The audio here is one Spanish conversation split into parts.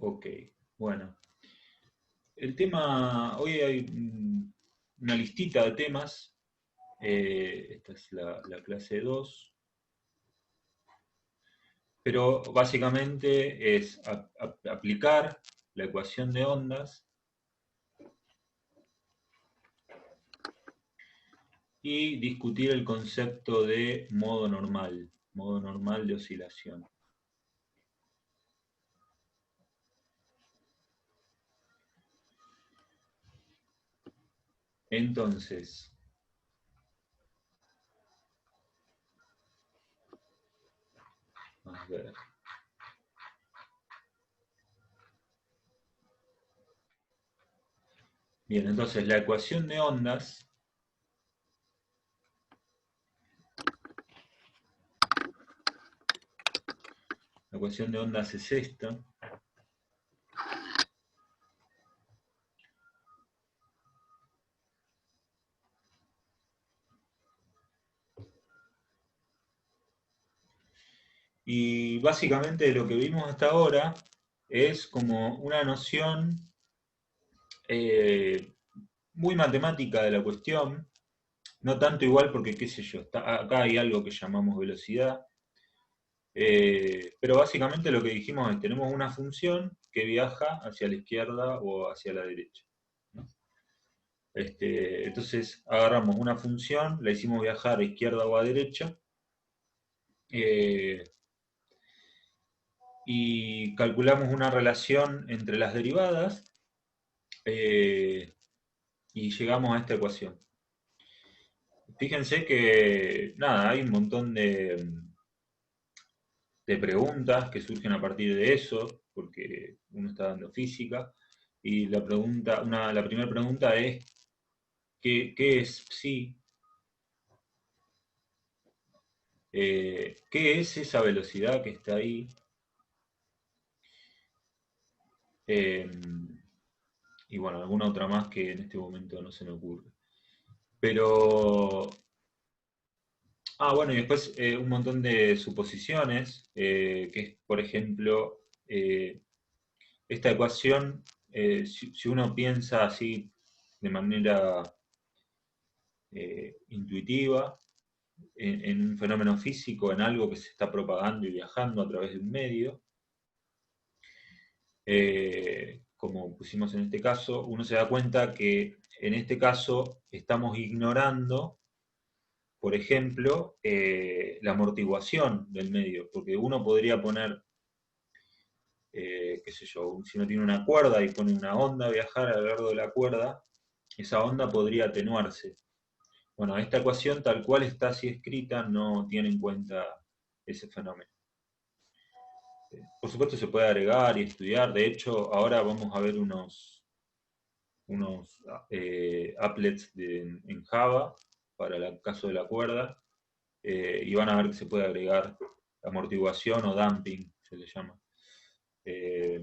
Ok, bueno. El tema, hoy hay una listita de temas. Esta es la clase 2, pero básicamente es aplicar la ecuación de ondas y discutir el concepto de modo normal de oscilación. Entonces, a ver. Bien, entonces la ecuación de ondas es esta. Y básicamente lo que vimos hasta ahora es como una noción eh, muy matemática de la cuestión, no tanto igual porque, qué sé yo, acá hay algo que llamamos velocidad, pero básicamente lo que dijimos es, tenemos una función que viaja hacia la izquierda o hacia la derecha, ¿no? Entonces agarramos una función, la hicimos viajar a izquierda o a derecha, eh, y calculamos una relación entre las derivadas, eh, y llegamos a esta ecuación. Fíjense que, nada, hay un montón de preguntas que surgen a partir de eso, porque uno está dando física, y la primera pregunta es, ¿qué es psi? ¿Qué es esa velocidad que está ahí? Eh, y bueno, alguna otra más que en este momento no se me ocurre. Pero, bueno, y después un montón de suposiciones, que es, por ejemplo, esta ecuación, si uno piensa así de manera intuitiva, en un fenómeno físico, en algo que se está propagando y viajando a través de un medio, como pusimos en este caso, uno se da cuenta que en este caso estamos ignorando, por ejemplo, la amortiguación del medio, porque uno podría poner, qué sé yo, si uno tiene una cuerda y pone una onda a viajar a lo largo de la cuerda, esa onda podría atenuarse. Bueno, esta ecuación tal cual está así escrita no tiene en cuenta ese fenómeno. Por supuesto se puede agregar y estudiar, de hecho ahora vamos a ver unos applets en Java para el caso de la cuerda, y van a ver que se puede agregar amortiguación o damping, se le llama. Eh,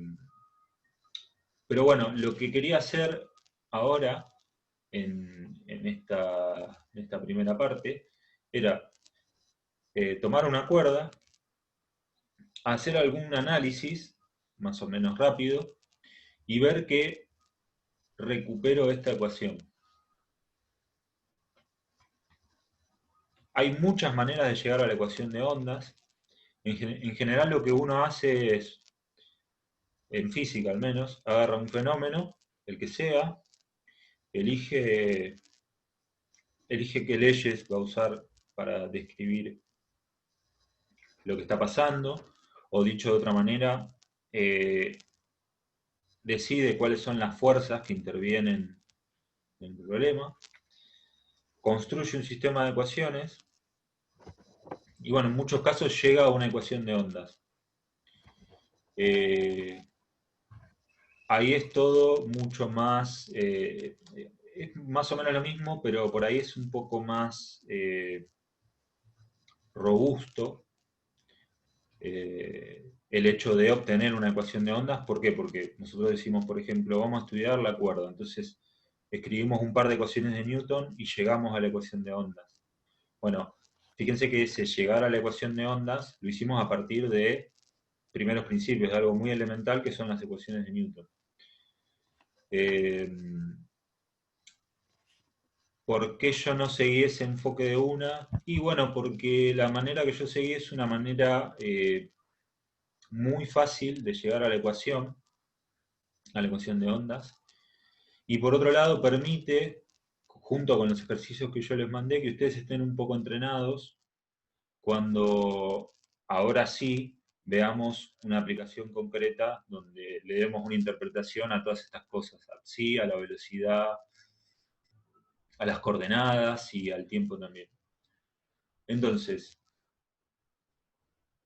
pero bueno, lo que quería hacer ahora en esta primera parte era tomar una cuerda, hacer algún análisis más o menos rápido y ver que recupero esta ecuación. Hay muchas maneras de llegar a la ecuación de ondas. En general lo que uno hace es, en física al menos, agarra un fenómeno, el que sea, elige, elige qué leyes va a usar para describir lo que está pasando, o dicho de otra manera, eh, decide cuáles son las fuerzas que intervienen en el problema, construye un sistema de ecuaciones, y bueno, en muchos casos llega a una ecuación de ondas. Eh, Ahí es todo mucho más, es más o menos lo mismo, pero por ahí es un poco más robusto, el hecho de obtener una ecuación de ondas. ¿Por qué? Porque nosotros decimos, por ejemplo, vamos a estudiar la cuerda, entonces escribimos un par de ecuaciones de Newton y llegamos a la ecuación de ondas. Bueno, fíjense que ese llegar a la ecuación de ondas lo hicimos a partir de primeros principios de algo muy elemental que son las ecuaciones de Newton. ¿Por qué yo no seguí ese enfoque de una? Y bueno, porque la manera que yo seguí es una manera muy fácil de llegar a la ecuación de ondas, y por otro lado permite, junto con los ejercicios que yo les mandé, que ustedes estén un poco entrenados cuando ahora sí veamos una aplicación concreta donde le demos una interpretación a todas estas cosas, al psi, a la velocidad, a las coordenadas y al tiempo también. Entonces,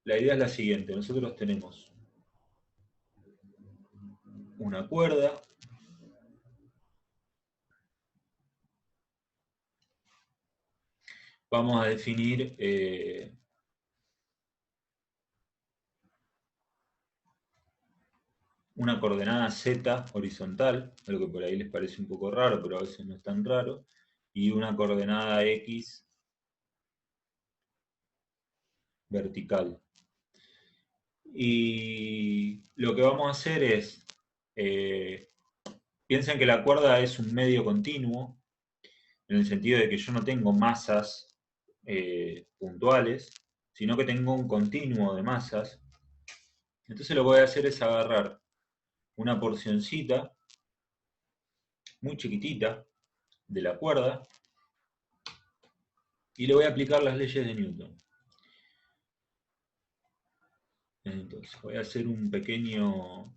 la idea es la siguiente: nosotros tenemos una cuerda, vamos a definir una coordenada z horizontal, algo que por ahí les parece un poco raro, pero a veces no es tan raro, y una coordenada x vertical. Y lo que vamos a hacer es, piensen que la cuerda es un medio continuo, en el sentido de que yo no tengo masas puntuales, sino que tengo un continuo de masas. Entonces lo que voy a hacer es agarrar una porcioncita muy chiquitita de la cuerda y le voy a aplicar las leyes de Newton. Entonces voy a hacer un pequeño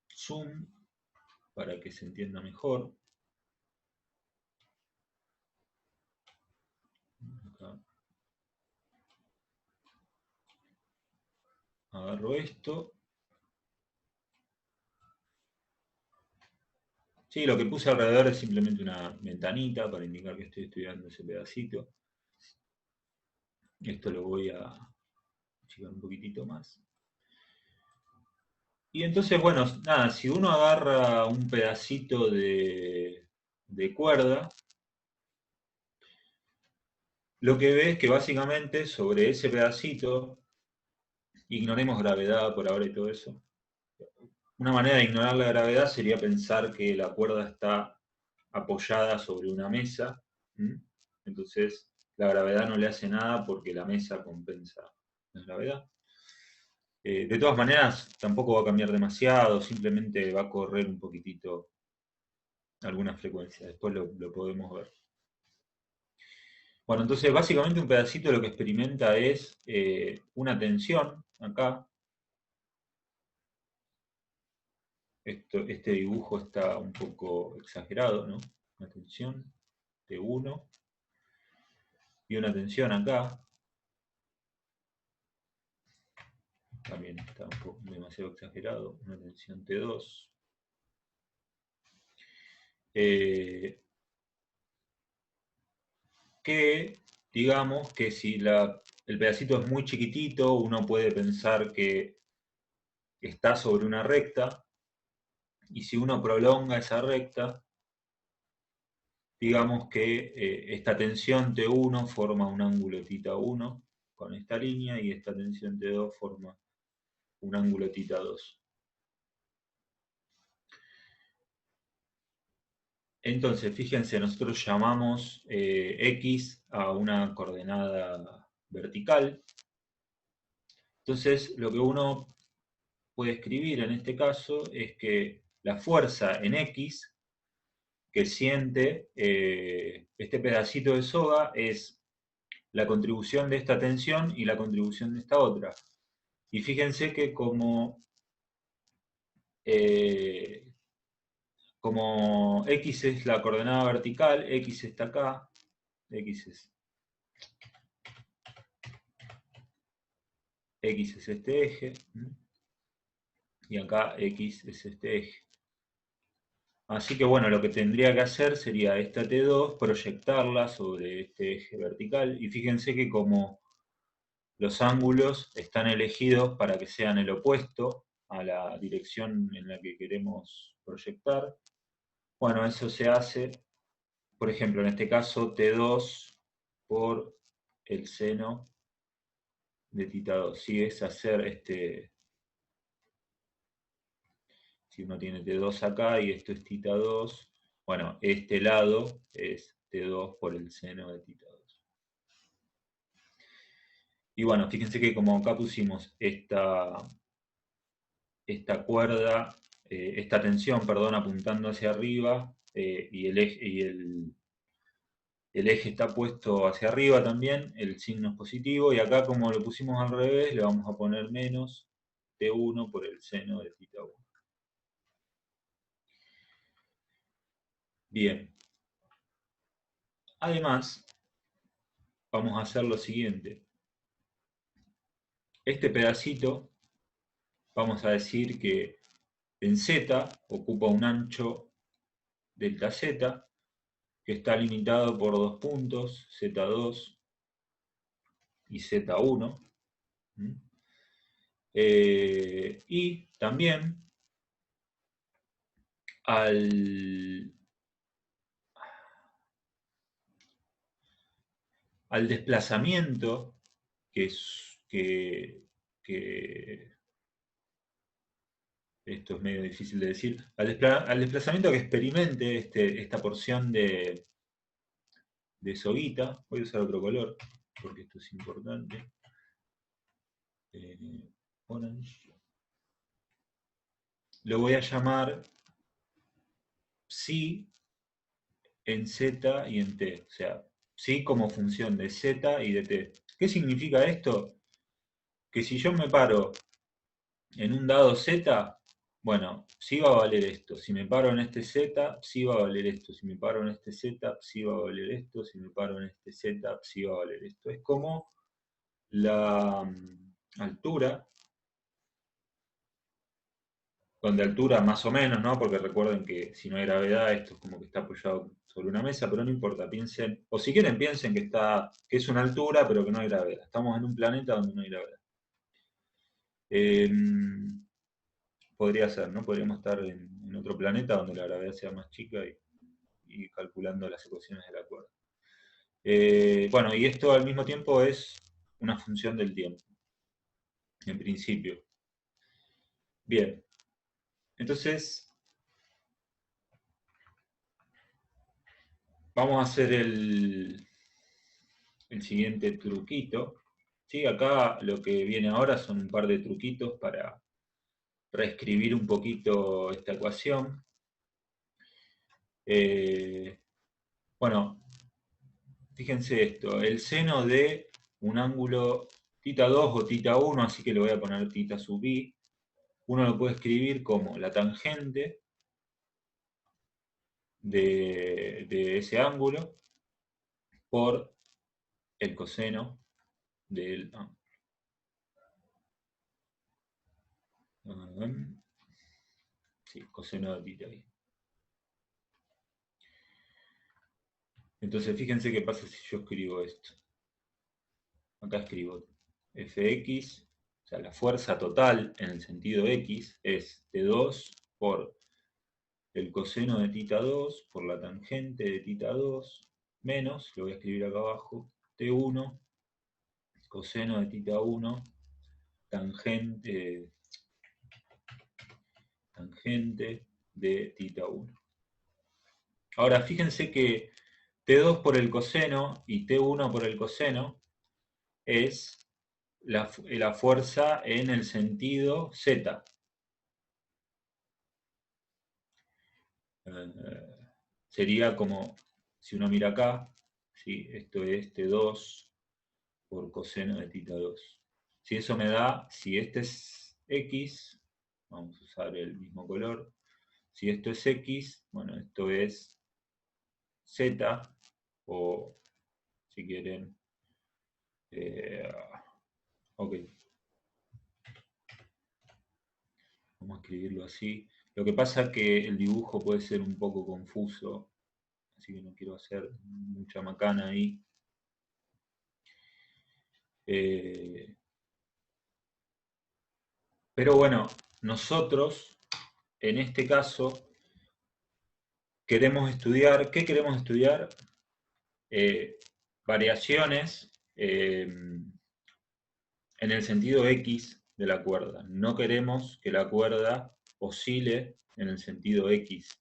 zoom para que se entienda mejor. Acá. Agarro esto. Sí, lo que puse alrededor es simplemente una ventanita para indicar que estoy estudiando ese pedacito. Esto lo voy a achicar un poquitito más. Y entonces, bueno, nada, si uno agarra un pedacito de cuerda, lo que ve es que básicamente sobre ese pedacito, ignoremos gravedad por ahora y todo eso, una manera de ignorar la gravedad sería pensar que la cuerda está apoyada sobre una mesa, ¿m? Entonces la gravedad no le hace nada porque la mesa compensa la gravedad. De todas maneras, tampoco va a cambiar demasiado, simplemente va a correr un poquitito alguna frecuencia, después lo podemos ver. Bueno, entonces básicamente un pedacito lo que experimenta es una tensión acá. Este dibujo está un poco exagerado, ¿no? Una tensión T1 y una tensión acá. También está un poco demasiado exagerado, una tensión T2. Que digamos que si el pedacito es muy chiquitito, uno puede pensar que está sobre una recta, y si uno prolonga esa recta, digamos que esta tensión T1 forma un ángulo θ1 con esta línea, y esta tensión T2 forma un ángulo θ2. Entonces, fíjense, nosotros llamamos X a una coordenada vertical. Entonces, lo que uno puede escribir en este caso es que la fuerza en X que siente este pedacito de soga es la contribución de esta tensión y la contribución de esta otra. Y fíjense que como X es la coordenada vertical, X está acá, X es este eje, y acá X es este eje. Así que bueno, lo que tendría que hacer sería esta T2, proyectarla sobre este eje vertical, y fíjense que como los ángulos están elegidos para que sean el opuesto a la dirección en la que queremos proyectar, bueno, eso se hace, por ejemplo, en este caso T2 por el seno de tita 2. Si es hacer si uno tiene T2 acá y esto es tita 2, bueno, este lado es T2 por el seno de tita 2. Y bueno, fíjense que como acá pusimos esta cuerda, esta tensión, perdón, apuntando hacia arriba, y el eje está puesto hacia arriba también, el signo es positivo, y acá como lo pusimos al revés, le vamos a poner menos T1 por el seno de tita 1. Bien. Además, vamos a hacer lo siguiente. Este pedacito, vamos a decir que en Z ocupa un ancho delta Z, que está limitado por dos puntos, Z2 y Z1. Y también al desplazamiento que esto es medio difícil de decir, al desplazamiento que experimente esta porción de soguita. Voy a usar otro color porque esto es importante. Orange. Lo voy a llamar psi en Z y en T. O sea, psi como función de Z y de T. ¿Qué significa esto? Que si yo me paro en un dado Z, bueno, psi va a valer esto. Si me paro en este Z, psi va a valer esto. Si me paro en este Z, psi va a valer esto. Si me paro en este Z, psi va a valer esto. Es como la altura, donde altura más o menos, ¿no? Porque recuerden que si no hay gravedad, esto es como que está apoyado sobre una mesa, pero no importa, piensen, o si quieren piensen que es una altura, pero que no hay gravedad. Estamos en un planeta donde no hay gravedad. Podría ser, ¿no? Podríamos estar en otro planeta donde la gravedad sea más chica y calculando las ecuaciones de la cuerda. Bueno, y esto al mismo tiempo es una función del tiempo, en principio. Bien, entonces vamos a hacer el siguiente truquito. ¿Sí? Acá lo que viene ahora son un par de truquitos para reescribir un poquito esta ecuación. Bueno, fíjense esto, el seno de un ángulo tita 2 o tita 1, así que le voy a poner tita sub i, uno lo puede escribir como la tangente de ese ángulo por el coseno del ángulo. Sí, coseno de tita i. Entonces fíjense qué pasa si yo escribo esto. Acá escribo Fx, o sea, la fuerza total en el sentido X es T2 por el coseno de tita 2 por la tangente de tita 2 menos, lo voy a escribir acá abajo, T1 coseno de tita 1 tangente de tita 1. Ahora fíjense que T2 por el coseno y T1 por el coseno es la fuerza en el sentido Z. Sería como, si uno mira acá, ¿sí? Esto es T2 por coseno de tita 2. Si eso me da, si este es X, vamos a usar el mismo color, si esto es X, bueno, esto es Z, o si quieren, ok, vamos a escribirlo así. Lo que pasa es que el dibujo puede ser un poco confuso, así que no quiero hacer mucha macana ahí. Pero bueno, nosotros, en este caso, queremos estudiar, ¿qué queremos estudiar? Variaciones en el sentido X de la cuerda. No queremos que la cuerda oscile en el sentido X.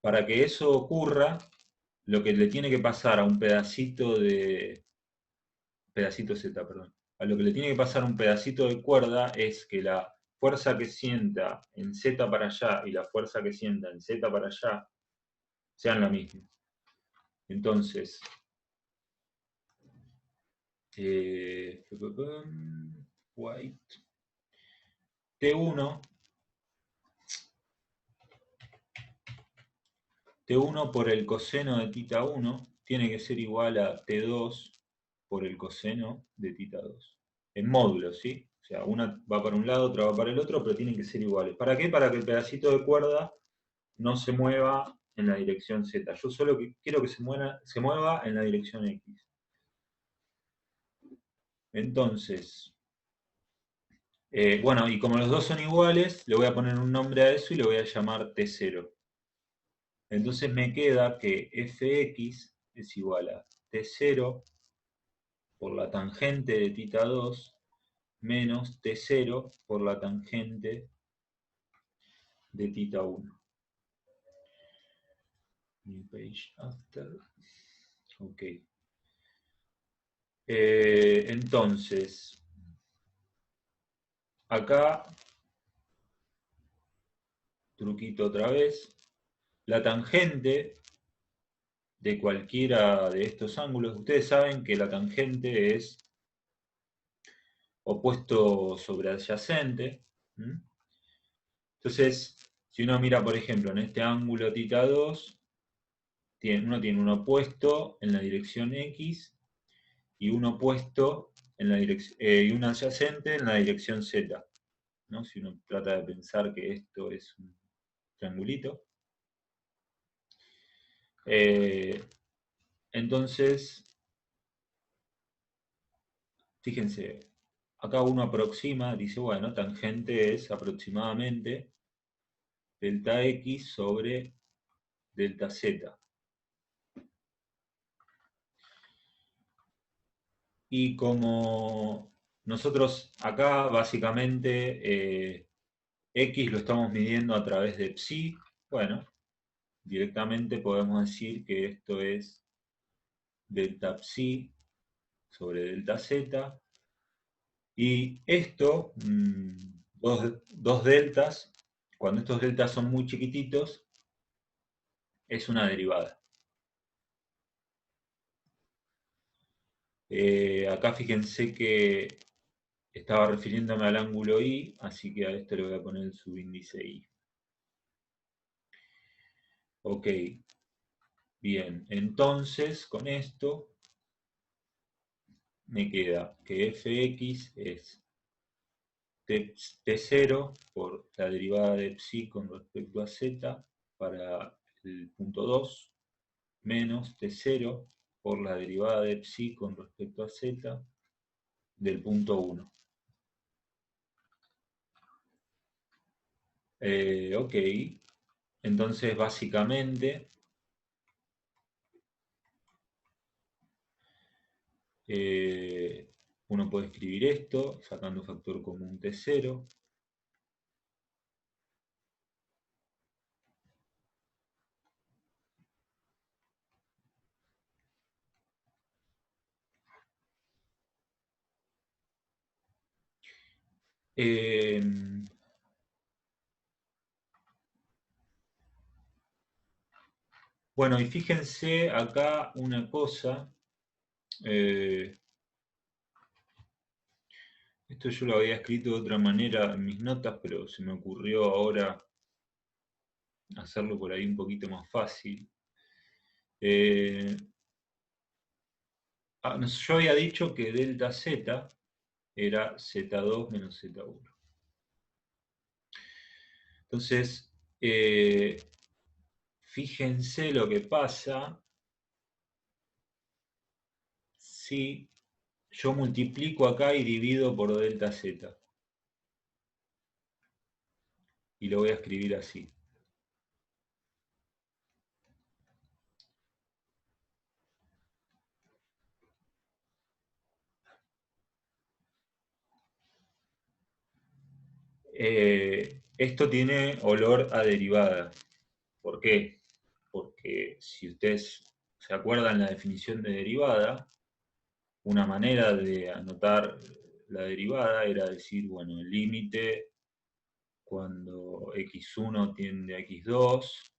Para que eso ocurra, lo que le tiene que pasar a un pedacito Z, perdón. A lo que le tiene que pasar a un pedacito de cuerda es que la fuerza que sienta en Z para allá y la fuerza que sienta en Z para allá sean la misma. Entonces, white T1, T1 por el coseno de tita 1 tiene que ser igual a T2 por el coseno de tita 2. En módulos, ¿sí? O sea, una va para un lado, otra va para el otro, pero tienen que ser iguales. ¿Para qué? Para que el pedacito de cuerda no se mueva en la dirección Z. Yo solo quiero que se mueva en la dirección X. Entonces, bueno, y como los dos son iguales, le voy a poner un nombre a eso y le voy a llamar T0. Entonces me queda que Fx es igual a T0 por la tangente de tita 2 menos T0 por la tangente de tita 1. New page after. Ok. Entonces, acá, truquito otra vez, la tangente de cualquiera de estos ángulos, ustedes saben que la tangente es opuesto sobre adyacente. Entonces, si uno mira, por ejemplo, en este ángulo tita 2, uno tiene un opuesto en la dirección X y un opuesto en la y un adyacente en la dirección Z. ¿No? Si uno trata de pensar que esto es un triangulito. Entonces, fíjense, acá uno aproxima, dice, bueno, tangente es aproximadamente delta X sobre delta Z. Y como nosotros acá básicamente X lo estamos midiendo a través de psi, bueno, directamente podemos decir que esto es delta psi sobre delta Z. Y esto, dos deltas, cuando estos deltas son muy chiquititos, es una derivada. Acá fíjense que estaba refiriéndome al ángulo I, así que a esto le voy a poner el subíndice I. Ok, bien, entonces con esto me queda que fx es t0 por la derivada de psi con respecto a z para el punto 2 menos t0 por la derivada de psi con respecto a z del punto 1. Ok, entonces básicamente uno puede escribir esto sacando factor común t0. Bueno, y fíjense acá una cosa. Esto yo lo había escrito de otra manera en mis notas, pero se me ocurrió ahora hacerlo por ahí un poquito más fácil. Yo había dicho que delta Z era Z2 menos Z1. Entonces, fíjense lo que pasa si yo multiplico acá y divido por delta Z. Y lo voy a escribir así. Esto tiene olor a derivada. ¿Por qué? Porque si ustedes se acuerdan la definición de derivada, una manera de anotar la derivada era decir, bueno, el límite cuando x1 tiende a x2,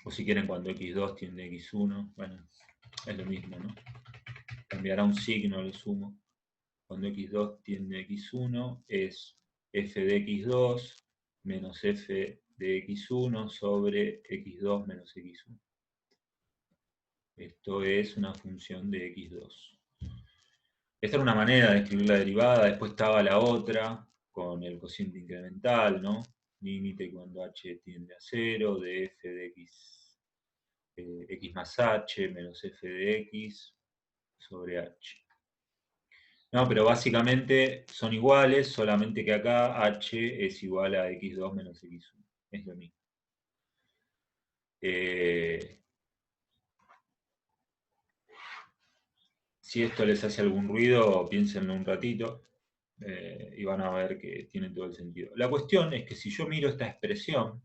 o si quieren cuando x2 tiende a x1, bueno, es lo mismo, ¿no? Cambiará un signo, lo sumo. Cuando x2 tiende a x1 es f de x2 menos f de x1 sobre x2 menos x1. Esto es una función de x2. Esta era una manera de escribir la derivada, después estaba la otra, con el cociente incremental, ¿no? Límite cuando h tiende a 0, de f de x, x más h menos f de x sobre h. No, pero básicamente son iguales, solamente que acá h es igual a x2 menos x1. Es lo mismo. Si esto les hace algún ruido, piénsenlo un ratito y van a ver que tiene todo el sentido. La cuestión es que si yo miro esta expresión,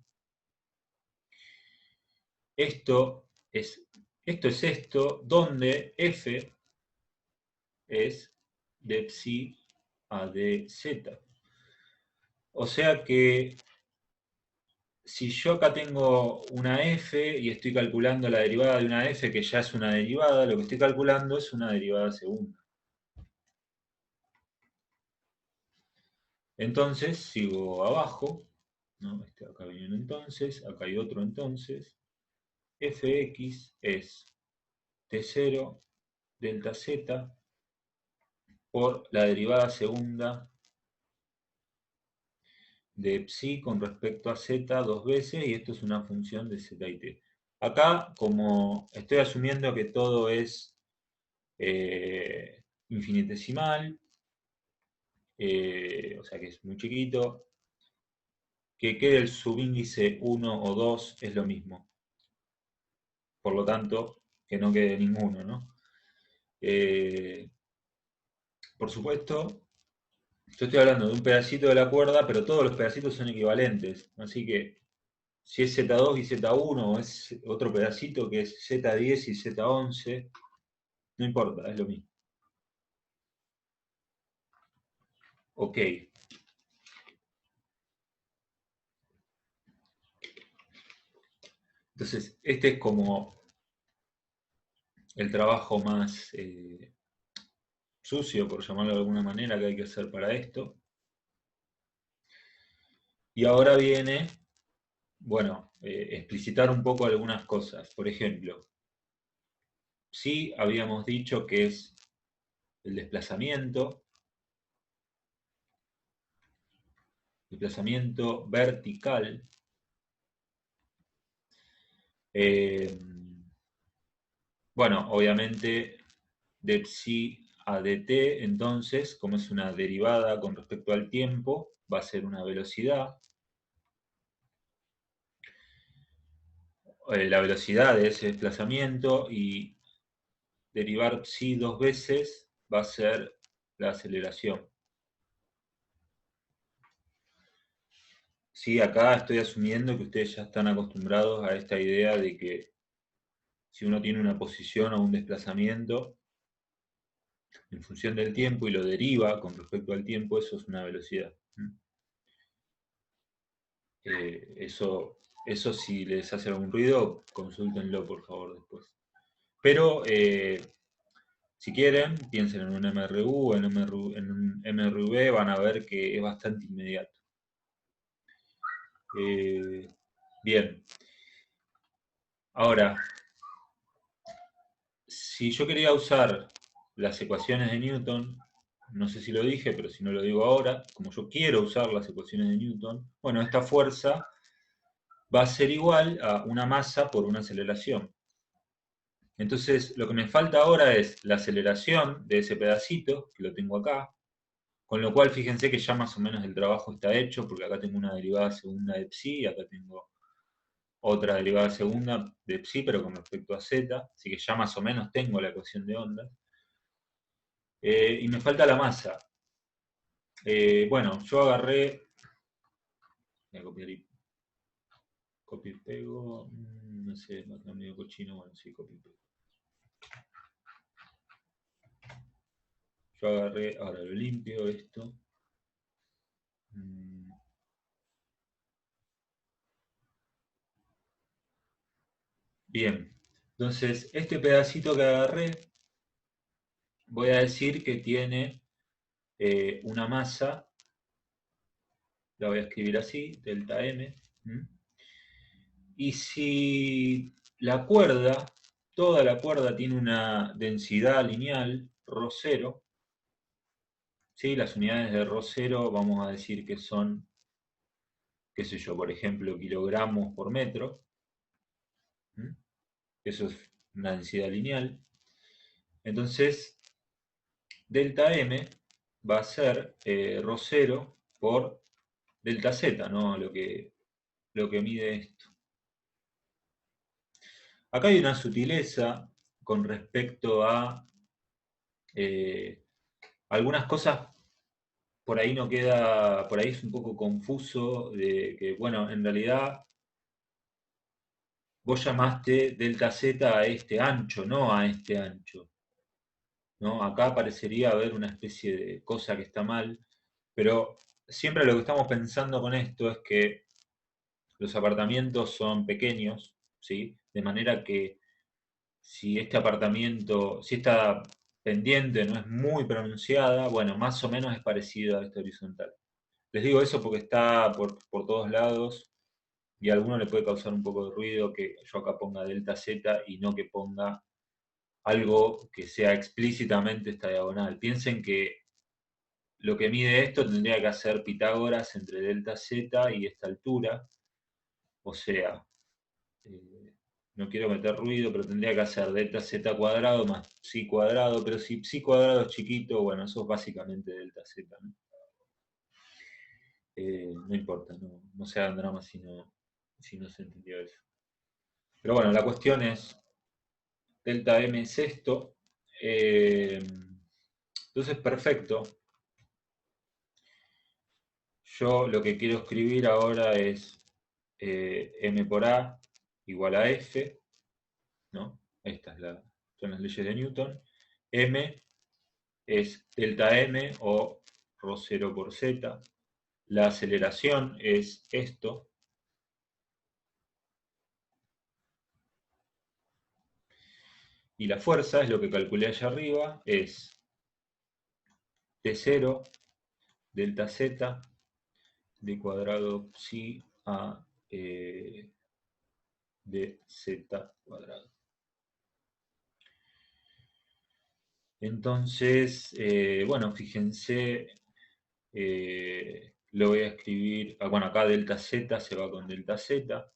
esto es esto, donde f es de psi a dz. O sea que si yo acá tengo una f y estoy calculando la derivada de una f que ya es una derivada, lo que estoy calculando es una derivada segunda. Entonces sigo abajo, ¿no? Acá viene un entonces, acá hay otro entonces. Fx es t0 delta z por la derivada segunda de psi con respecto a z dos veces, y esto es una función de z y t. Acá, como estoy asumiendo que todo es infinitesimal, o sea que es muy chiquito, que quede el subíndice 1 o 2 es lo mismo. Por lo tanto, que no quede ninguno, ¿no? Por supuesto, yo estoy hablando de un pedacito de la cuerda, pero todos los pedacitos son equivalentes. Así que si es Z2 y Z1, o es otro pedacito que es Z10 y Z11, no importa, es lo mismo. Ok. Entonces, este es como el trabajo más sucio, por llamarlo de alguna manera, que hay que hacer para esto. Y ahora viene, bueno, explicitar un poco algunas cosas. Por ejemplo, sí habíamos dicho que es el desplazamiento vertical. Bueno, obviamente de psi a dt, entonces, como es una derivada con respecto al tiempo, va a ser una velocidad. La velocidad de ese desplazamiento, y derivar psi dos veces va a ser la aceleración. Sí, acá estoy asumiendo que ustedes ya están acostumbrados a esta idea de que si uno tiene una posición o un desplazamiento en función del tiempo y lo deriva con respecto al tiempo, eso es una velocidad. Eso si les hace algún ruido, consúltenlo por favor después. Pero si quieren, piensen en un MRU, en un MRV, van a ver que es bastante inmediato. Bien. Ahora, si yo quería usar las ecuaciones de Newton, no sé si lo dije, pero si no lo digo ahora, como yo quiero usar las ecuaciones de Newton, bueno, esta fuerza va a ser igual a una masa por una aceleración. Entonces, lo que me falta ahora es la aceleración de ese pedacito, que lo tengo acá, con lo cual fíjense que ya más o menos el trabajo está hecho, porque acá tengo una derivada segunda de psi, y acá tengo otra derivada segunda de psi, pero con respecto a z, así que ya más o menos tengo la ecuación de ondas. Y me falta la masa. Bueno, yo agarré, voy a copiar y copio y pego, no sé, está medio cochino, bueno, sí, copio y pego. Yo agarré, ahora lo limpio esto. Bien, entonces este pedacito que agarré, voy a decir que tiene una masa, la voy a escribir así, delta M. Y si la cuerda, toda la cuerda tiene una densidad lineal, ρ0, ¿sí? Las unidades de ρ0 vamos a decir que son, qué sé yo, por ejemplo, kilogramos por metro. Eso es una densidad lineal. Entonces, delta M va a ser ρ0 por delta Z, ¿no? Lo que mide esto. Acá hay una sutileza con respecto a algunas cosas, por ahí no queda, por ahí es un poco confuso, de que, bueno, en realidad vos llamaste delta Z a este ancho, no a este ancho, ¿no? Acá parecería haber una especie de cosa que está mal, pero siempre lo que estamos pensando con esto es que los apartamentos son pequeños, ¿sí? De manera que si este apartamento, si esta pendiente no es muy pronunciada, bueno, más o menos es parecido a esta horizontal. Les digo eso porque está por todos lados y a alguno le puede causar un poco de ruido que yo acá ponga delta Z y no que ponga algo que sea explícitamente esta diagonal. Piensen que lo que mide esto tendría que hacer Pitágoras entre delta Z y esta altura, o sea, eh, no quiero meter ruido, pero tendría que hacer delta Z cuadrado más psi cuadrado, pero si psi cuadrado es chiquito, bueno, eso es básicamente delta Z, ¿no? No importa, no se hagan drama si no se entendió eso. Pero bueno, la cuestión es, delta M es esto. Entonces, perfecto. Yo lo que quiero escribir ahora es M por A igual a F, ¿no? Son las leyes de Newton. M es delta M o ρ0 por Z. La aceleración es esto. Y la fuerza es lo que calculé allá arriba, es T0 delta Z d cuadrado psi a dz cuadrado. Entonces, bueno, fíjense, lo voy a escribir, bueno, acá delta Z se va con delta Z.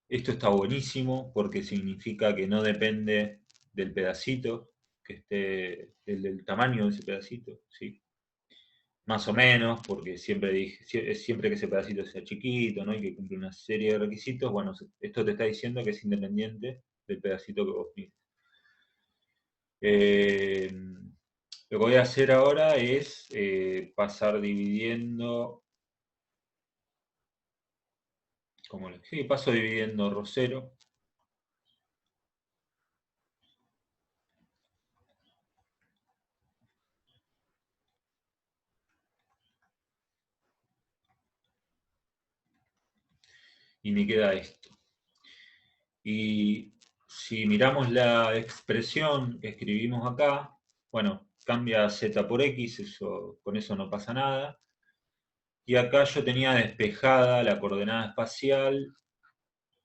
Esto está buenísimo porque significa que no depende del pedacito, que esté del tamaño de ese pedacito, ¿sí? Más o menos, porque siempre dije, siempre que ese pedacito sea chiquito, ¿no? Y que cumple una serie de requisitos, bueno, esto te está diciendo que es independiente del pedacito que vos mides. Lo que voy a hacer ahora es pasar dividiendo, sí, paso dividiendo ρ0. Y me queda esto. Y si miramos la expresión que escribimos acá, bueno, cambia z por x, con eso no pasa nada. Y acá yo tenía despejada la coordenada espacial,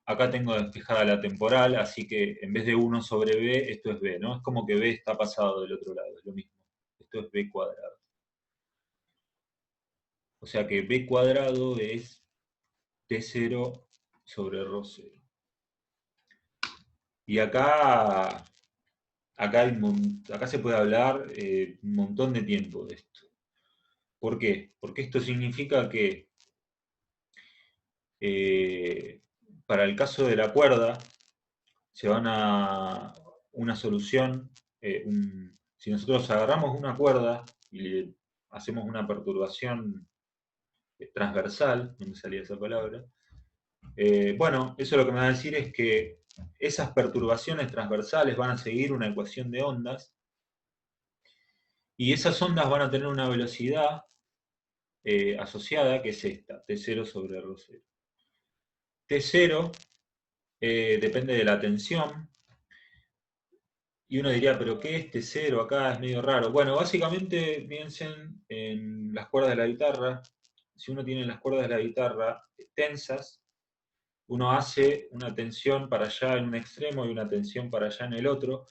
acá tengo despejada la temporal, así que en vez de 1 sobre b, esto es b, ¿no? Es como que b está pasado del otro lado, es lo mismo. Esto es b cuadrado. O sea que b cuadrado es t0 sobre ρ0. Y acá se puede hablar un montón de tiempo de esto. ¿Por qué? Porque esto significa que para el caso de la cuerda se van a una solución, si nosotros agarramos una cuerda y le hacemos una perturbación transversal, no me salía esa palabra. Bueno, eso lo que me va a decir es que esas perturbaciones transversales van a seguir una ecuación de ondas y esas ondas van a tener una velocidad asociada, que es esta, T0 sobre ρ0. T0 depende de la tensión, y uno diría, ¿pero qué es T0 acá? Es medio raro. Bueno, básicamente piensen en las cuerdas de la guitarra. Si uno tiene las cuerdas de la guitarra tensas, uno hace una tensión para allá en un extremo y una tensión para allá en el otro,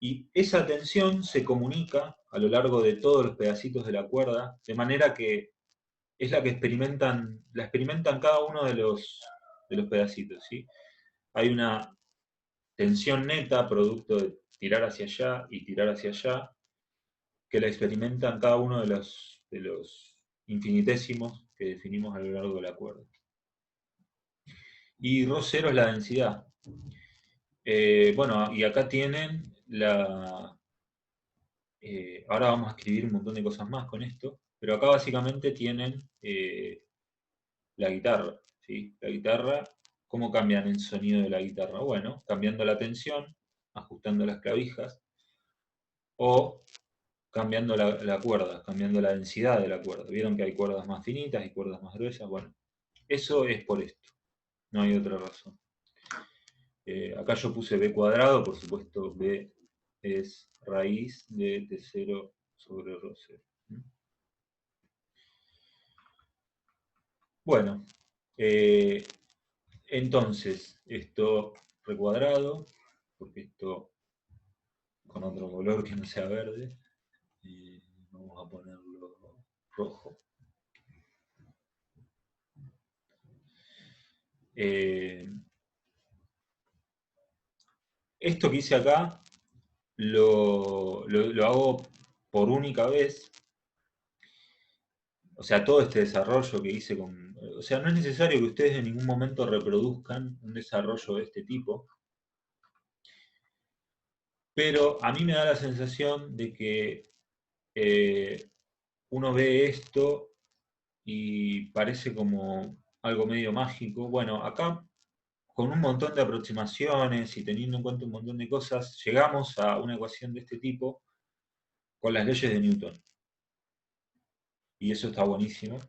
y esa tensión se comunica a lo largo de todos los pedacitos de la cuerda, de manera que es la que la experimentan cada uno de los pedacitos, ¿sí? Hay una tensión neta, producto de tirar hacia allá y tirar hacia allá, que la experimentan cada uno de los infinitésimos que definimos a lo largo de la cuerda. Y ρ0 es la densidad. Bueno, y acá tienen ahora vamos a escribir un montón de cosas más con esto, pero acá básicamente tienen la guitarra, ¿sí? La guitarra, ¿cómo cambian el sonido de la guitarra? Bueno, cambiando la tensión, ajustando las clavijas, o cambiando la cuerda, cambiando la densidad de la cuerda. Vieron que hay cuerdas más finitas y cuerdas más gruesas. Bueno, eso es por esto, no hay otra razón. Acá yo puse b cuadrado, por supuesto b es raíz de t0 sobre ρ0. Bueno, entonces esto recuadrado, porque esto con otro color que no sea verde, vamos a ponerlo rojo. Esto que hice acá lo hago por única vez. O sea, todo este desarrollo que hice con... O sea, no es necesario que ustedes en ningún momento reproduzcan un desarrollo de este tipo. Pero a mí me da la sensación de que uno ve esto y parece como algo medio mágico. Bueno, acá con un montón de aproximaciones y teniendo en cuenta un montón de cosas, llegamos a una ecuación de este tipo con las leyes de Newton. Y eso está buenísimo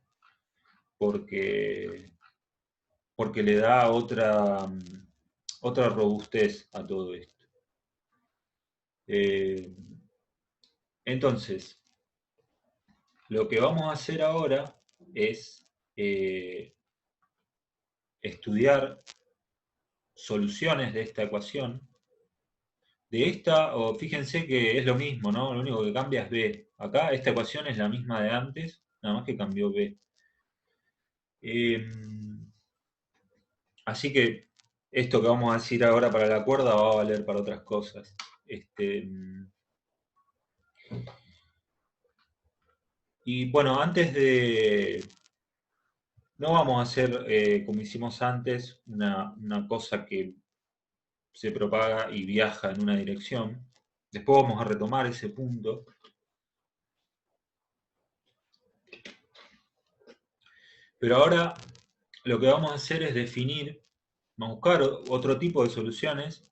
porque, porque le da otra robustez a todo esto. Entonces, lo que vamos a hacer ahora es estudiar soluciones de esta ecuación. De esta, o fíjense que es lo mismo, ¿no? Lo único que cambia es b. Acá esta ecuación es la misma de antes, nada más que cambió b. Así que esto que vamos a decir ahora para la cuerda va a valer para otras cosas. Y bueno, antes de... No vamos a hacer, como hicimos antes, una cosa que se propaga y viaja en una dirección. Después vamos a retomar ese punto. Pero ahora lo que vamos a hacer es definir, vamos a buscar otro tipo de soluciones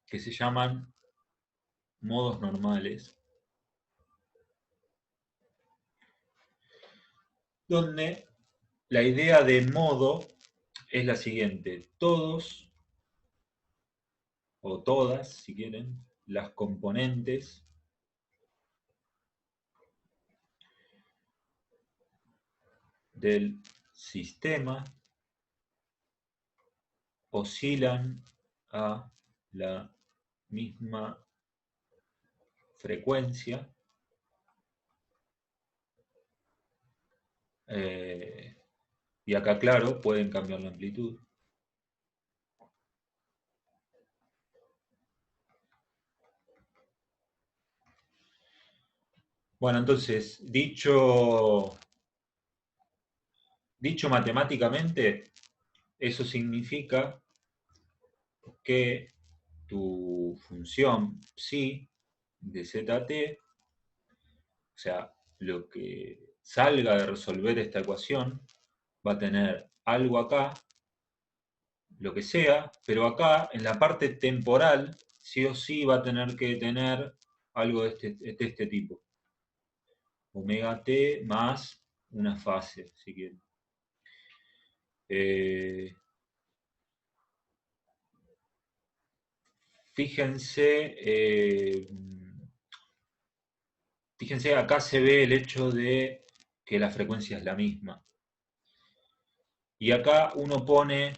que se llaman modos normales, donde la idea de modo es la siguiente: todos o todas, si quieren, las componentes del sistema oscilan a la misma frecuencia y acá, claro, pueden cambiar la amplitud. Bueno, entonces, dicho matemáticamente, eso significa que tu función psi de zt, o sea, lo que salga de resolver esta ecuación va a tener algo acá, lo que sea, pero acá en la parte temporal sí o sí va a tener que tener algo de este tipo. Omega t más una fase, si quieren. Fíjense, fíjense, acá se ve el hecho de que la frecuencia es la misma. Y acá uno pone,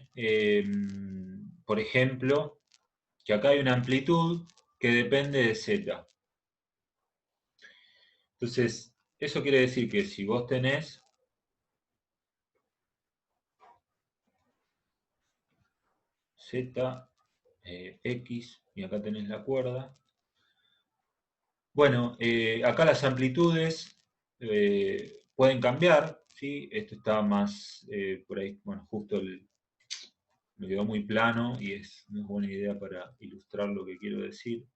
por ejemplo, que acá hay una amplitud que depende de z. Entonces, eso quiere decir que si vos tenés z, x, y acá tenés la cuerda. Bueno, acá las amplitudes pueden cambiar, ¿sí? Esto está más por ahí, bueno, justo me quedó muy plano y es una buena idea para ilustrar lo que quiero decir.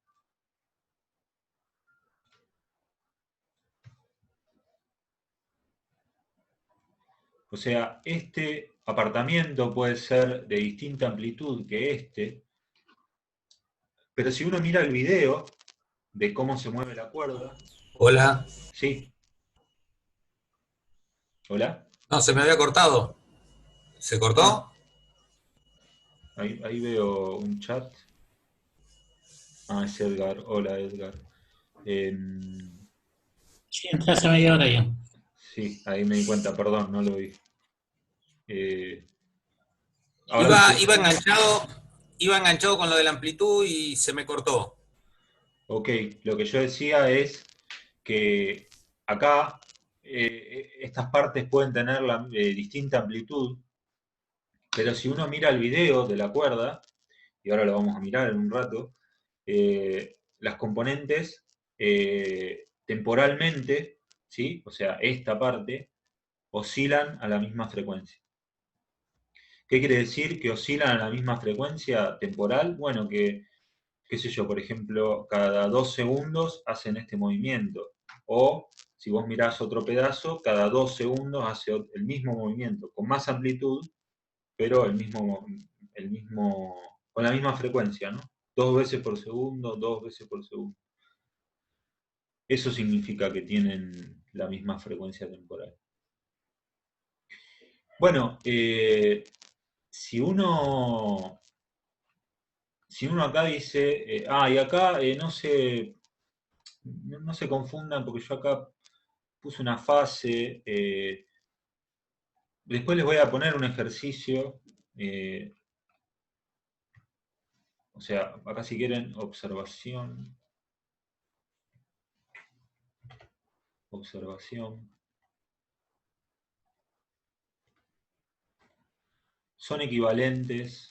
O sea, este apartamiento puede ser de distinta amplitud que este, pero si uno mira el video de cómo se mueve la cuerda, Hola. sí, hola, No, se me había cortado. ¿Se ah, cortó? ahí veo un chat, es Edgar, hola Edgar. Em, Sí, entré hace media hora ya. sí, ahí me di cuenta, perdón, no lo vi. Eh, ahora Iba, usted, iba enganchado, iba enganchado con lo de la amplitud y se me cortó. ok, lo que yo decía es que acá estas partes pueden tener distinta amplitud, pero si uno mira el video de la cuerda, y ahora lo vamos a mirar en un rato, las componentes temporalmente, ¿sí? O sea, esta parte, oscilan a la misma frecuencia. ¿Qué quiere decir que oscilan a la misma frecuencia temporal? Bueno, que, qué sé yo, por ejemplo, cada 2 segundos hacen este movimiento. O si vos mirás otro pedazo, cada 2 segundos hace el mismo movimiento, con más amplitud, pero con la misma frecuencia, ¿no? 2 veces por segundo, 2 veces por segundo. Eso significa que tienen la misma frecuencia temporal. Bueno, si uno acá dice, y acá no se confundan porque yo acá puse una fase, después les voy a poner un ejercicio, eh, o sea, acá si quieren observación, observación, son equivalentes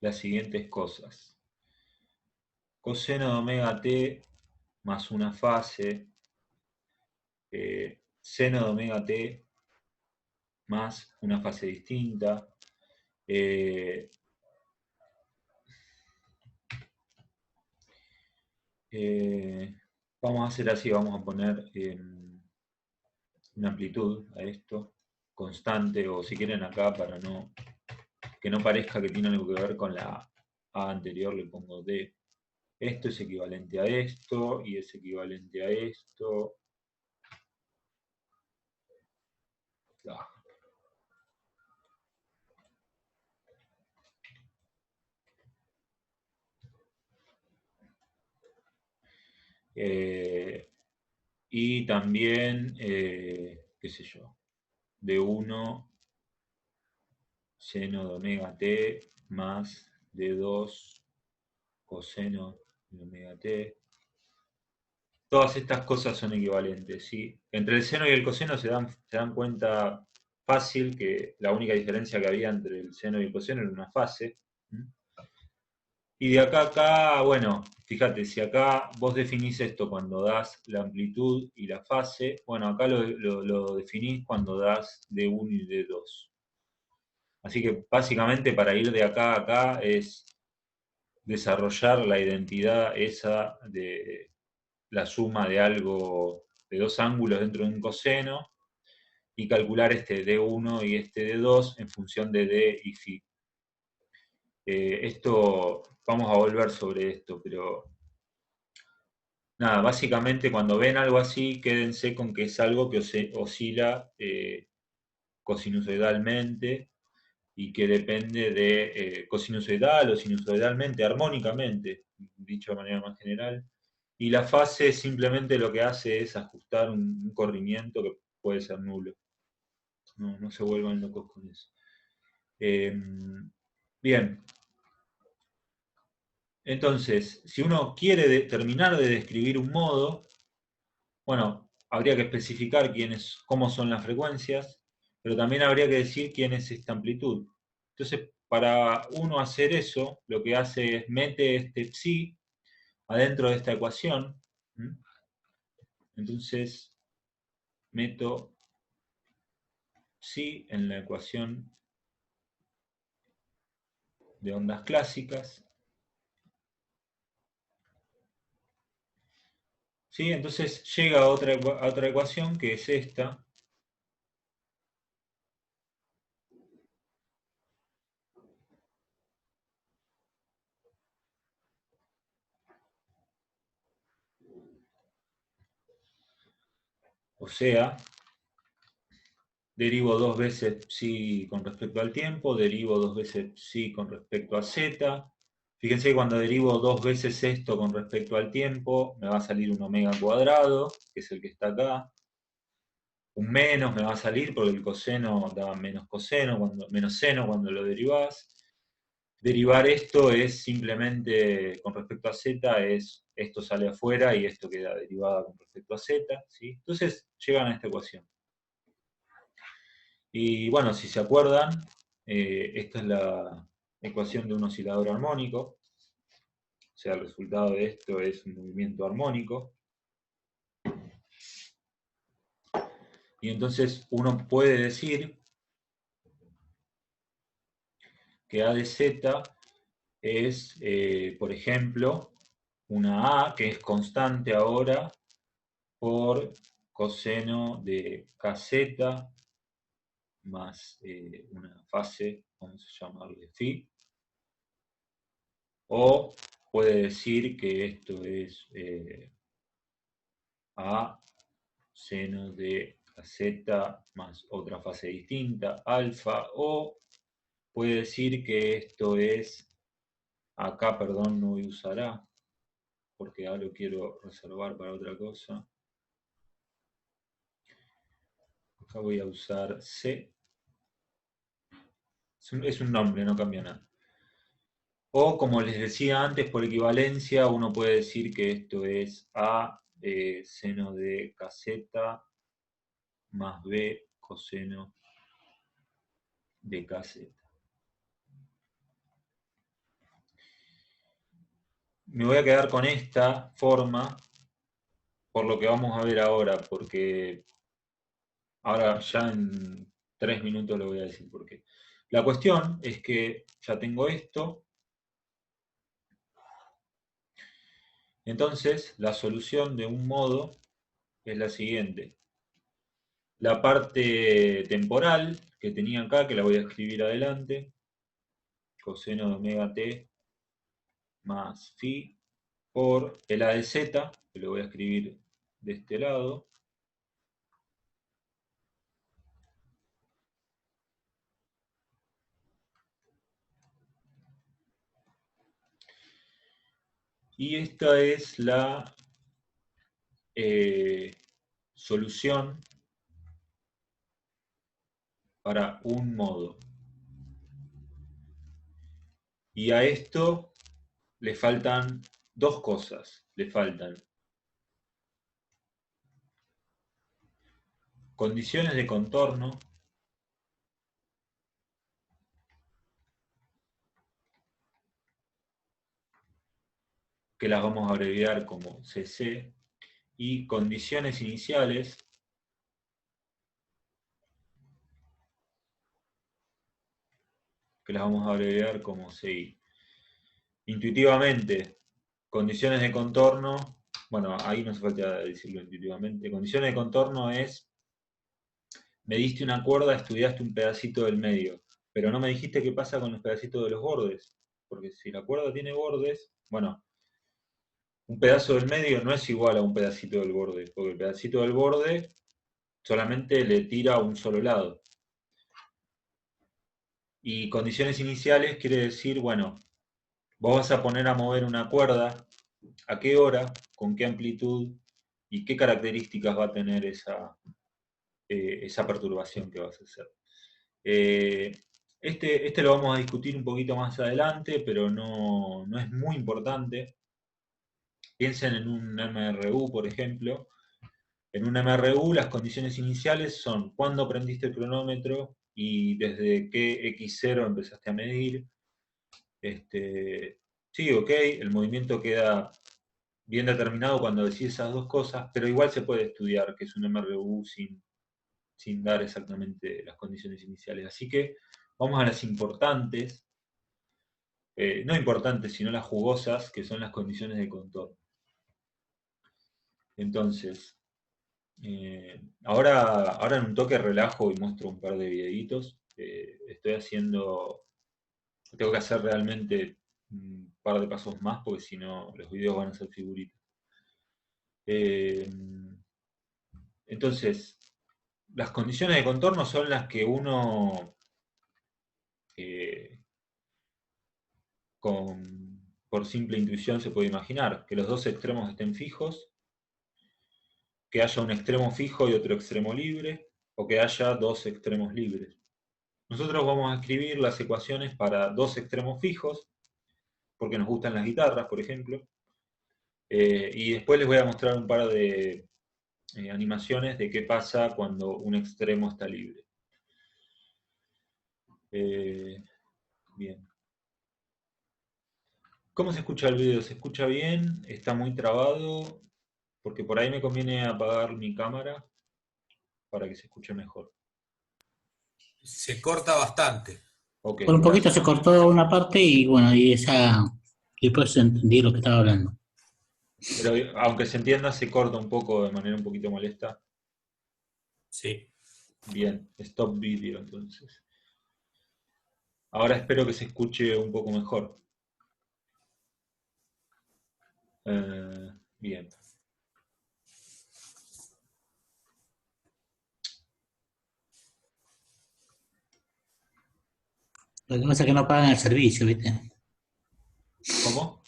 las siguientes cosas. Coseno de omega t más una fase, seno de omega t más una fase distinta. Eh, eh, Vamos a hacer así, vamos a poner una amplitud a esto, constante, o si quieren acá para que no parezca que tiene algo que ver con la A anterior, le pongo D. Esto es equivalente a esto, y es equivalente a esto. Ah. Y también, qué sé yo, de 1 seno de omega t más de 2 coseno de omega t. Todas estas cosas son equivalentes, ¿sí? Entre el seno y el coseno se dan cuenta fácil que la única diferencia que había entre el seno y el coseno era una fase. Y de acá a acá, bueno, fíjate, si acá vos definís esto cuando das la amplitud y la fase, bueno, acá lo definís cuando das D1 y D2. Así que básicamente para ir de acá a acá es desarrollar la identidad esa la suma de algo, de dos ángulos dentro de un coseno, y calcular este D1 y este D2 en función de D y Φ. Esto, vamos a volver sobre esto, pero nada, básicamente cuando ven algo así, quédense con que es algo que oscila cosinusoidalmente y que depende de cosinusoidal o sinusoidalmente, armónicamente, dicho de manera más general. Y la fase simplemente lo que hace es ajustar un corrimiento que puede ser nulo. No se vuelvan locos con eso. Bien. Entonces, si uno quiere terminar de describir un modo, bueno, habría que especificar cómo son las frecuencias, pero también habría que decir quién es esta amplitud. Entonces, para uno hacer eso, lo que hace es mete este psi adentro de esta ecuación. Entonces, meto psi en la ecuación de ondas clásicas. ¿Sí? Entonces llega a otra ecuación que es esta. O sea, derivo dos veces psi con respecto al tiempo, derivo dos veces psi con respecto a z. Fíjense que cuando derivo dos veces esto con respecto al tiempo, me va a salir un omega cuadrado, que es el que está acá. Un menos me va a salir porque el coseno da menos menos seno cuando lo derivás. Derivar esto es simplemente, con respecto a z, esto sale afuera y esto queda derivada con respecto a z. ¿Sí? Entonces llegan a esta ecuación. Y bueno, si se acuerdan, esta es la ecuación de un oscilador armónico. O sea, el resultado de esto es un movimiento armónico. Y entonces uno puede decir que A de Z es, por ejemplo, una A que es constante ahora por coseno de kz más una fase, vamos a llamarle phi. O puede decir que esto es A seno de kz más otra fase distinta, alfa, o puede decir que esto es, acá perdón, no voy a usar A, porque A lo quiero reservar para otra cosa. Acá voy a usar C. Es un nombre, no cambia nada. O como les decía antes, por equivalencia, uno puede decir que esto es A seno de kz más B coseno de kz. Me voy a quedar con esta forma por lo que vamos a ver ahora, porque ahora ya en 3 minutos lo voy a decir por qué. La cuestión es que ya tengo esto. Entonces, la solución de un modo es la siguiente. La parte temporal que tenía acá, que la voy a escribir adelante, coseno de omega t más phi por el a de z, que lo voy a escribir de este lado. Y esta es la solución para un modo. Y a esto le faltan dos cosas. Le faltan condiciones de contorno, que las vamos a abreviar como CC, y condiciones iniciales, que las vamos a abreviar como CI. Intuitivamente, condiciones de contorno bueno, ahí no hace falta decirlo intuitivamente. Condiciones de contorno es, me diste una cuerda, estudiaste un pedacito del medio, pero no me dijiste qué pasa con los pedacitos de los bordes, porque si la cuerda tiene bordes, bueno, un pedazo del medio no es igual a un pedacito del borde, porque el pedacito del borde solamente le tira a un solo lado. Y condiciones iniciales quiere decir, bueno, vos vas a poner a mover una cuerda, ¿a qué hora, con qué amplitud y qué características va a tener esa perturbación que vas a hacer? Este lo vamos a discutir un poquito más adelante, pero no es muy importante. Piensen en un MRU, por ejemplo. En un MRU las condiciones iniciales son cuándo prendiste el cronómetro y desde qué X0 empezaste a medir. Sí, ok, el movimiento queda bien determinado cuando decís esas dos cosas, pero igual se puede estudiar que es un MRU sin dar exactamente las condiciones iniciales. Así que vamos a las importantes, no importantes, sino las jugosas, que son las condiciones de contorno. Entonces, ahora en un toque relajo y muestro un par de videitos. Estoy haciendo, tengo que hacer realmente un par de pasos más porque si no los videos van a ser figuritas. Entonces, las condiciones de contorno son las que uno por simple intuición se puede imaginar, que los dos extremos estén fijos, que haya un extremo fijo y otro extremo libre, o que haya dos extremos libres. Nosotros vamos a escribir las ecuaciones para dos extremos fijos, porque nos gustan las guitarras, por ejemplo, y después les voy a mostrar un par de animaciones de qué pasa cuando un extremo está libre. Bien. ¿Cómo se escucha el video? ¿Se escucha bien? ¿Está muy trabado? Porque por ahí me conviene apagar mi cámara para que se escuche mejor. Se corta bastante. Ok, Por un poquito gracias. se cortó una parte y bueno, y después entendí lo que estaba hablando. Pero aunque se entienda, se corta un poco de manera un poquito molesta. Sí. Bien, stop video entonces. Ahora espero que se escuche un poco mejor. Bien. Lo que pasa es que no pagan el servicio, ¿viste? ¿Cómo?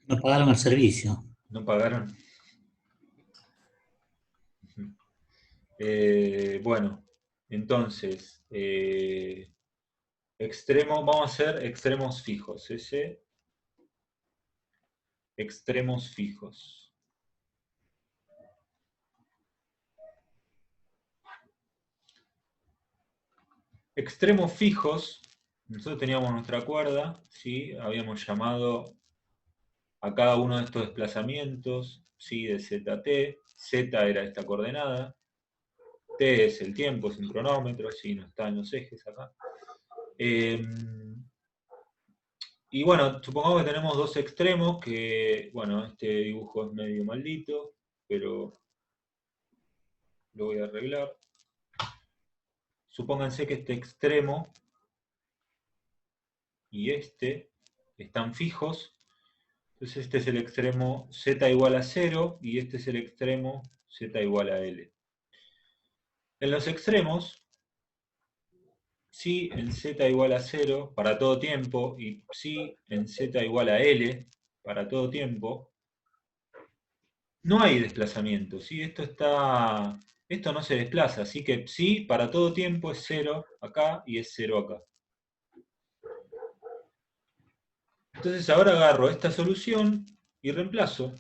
No pagaron el servicio. ¿No pagaron? Bueno, entonces, vamos a hacer extremos fijos. Extremos fijos. Extremos fijos, nosotros teníamos nuestra cuerda, ¿sí? Habíamos llamado a cada uno de estos desplazamientos, ¿sí? De ZT, Z era esta coordenada, T es el tiempo, es un cronómetro, ¿sí? No está en los ejes acá. Y bueno, supongamos que tenemos dos extremos, que, bueno, este dibujo es medio maldito, pero lo voy a arreglar. Supónganse que este extremo y este están fijos, entonces este es el extremo z igual a 0 y este es el extremo z igual a L. En los extremos, si en z igual a 0 para todo tiempo y si en z igual a L para todo tiempo, no hay desplazamiento, ¿sí? Esto no se desplaza, así que psi para todo tiempo es 0 acá y es 0 acá. Entonces ahora agarro esta solución y reemplazo.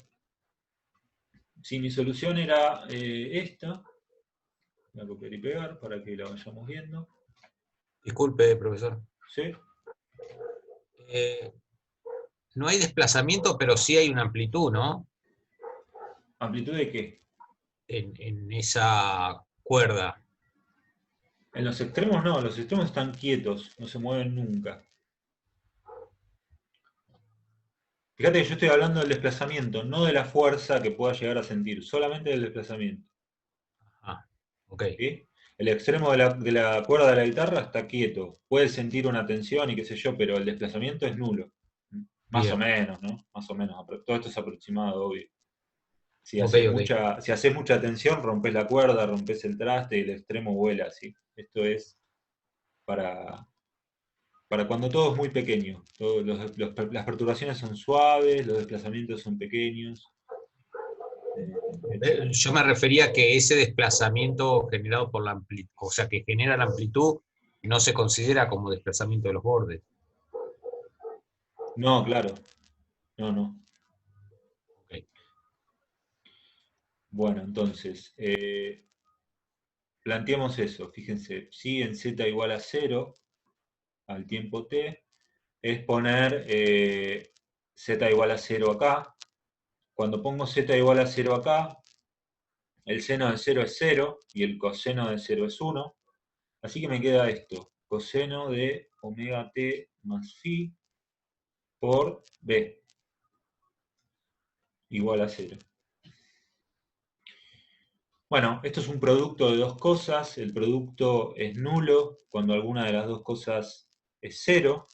Si mi solución era esta, voy a copiar y pegar para que la vayamos viendo. Disculpe, profesor. ¿Sí? No hay desplazamiento, pero sí hay una amplitud, ¿no? ¿Amplitud de qué? En esa cuerda. En los extremos no, los extremos están quietos, no se mueven nunca. Fíjate que yo estoy hablando del desplazamiento, no de la fuerza que pueda llegar a sentir, solamente del desplazamiento. Ah, ok. ¿Sí? El extremo de la cuerda de la guitarra está quieto, puede sentir una tensión y qué sé yo, pero el desplazamiento es nulo. Más o Bien. menos, ¿no? Más o menos. Todo esto es aproximado, obvio. Si Ok, haces ok. mucha tensión, rompes la cuerda, rompes el traste y el extremo vuela así. Esto es para, para cuando todo es muy pequeño. Las perturbaciones son suaves, los desplazamientos son pequeños, etc. Yo me refería a que ese desplazamiento generado por la amplitud, o sea, que genera la amplitud, no se considera como desplazamiento de los bordes. No, claro. No, no. Ok. Bueno, entonces, planteamos eso. Fíjense, si en z igual a 0 al tiempo t, es poner z igual a 0 acá. Cuando pongo z igual a 0 acá, el seno de 0 es 0 y el coseno de 0 es 1. Así que me queda esto, coseno de omega t más phi por b igual a 0. Bueno, esto es un producto de dos cosas. El producto es nulo cuando alguna de las dos cosas es 0.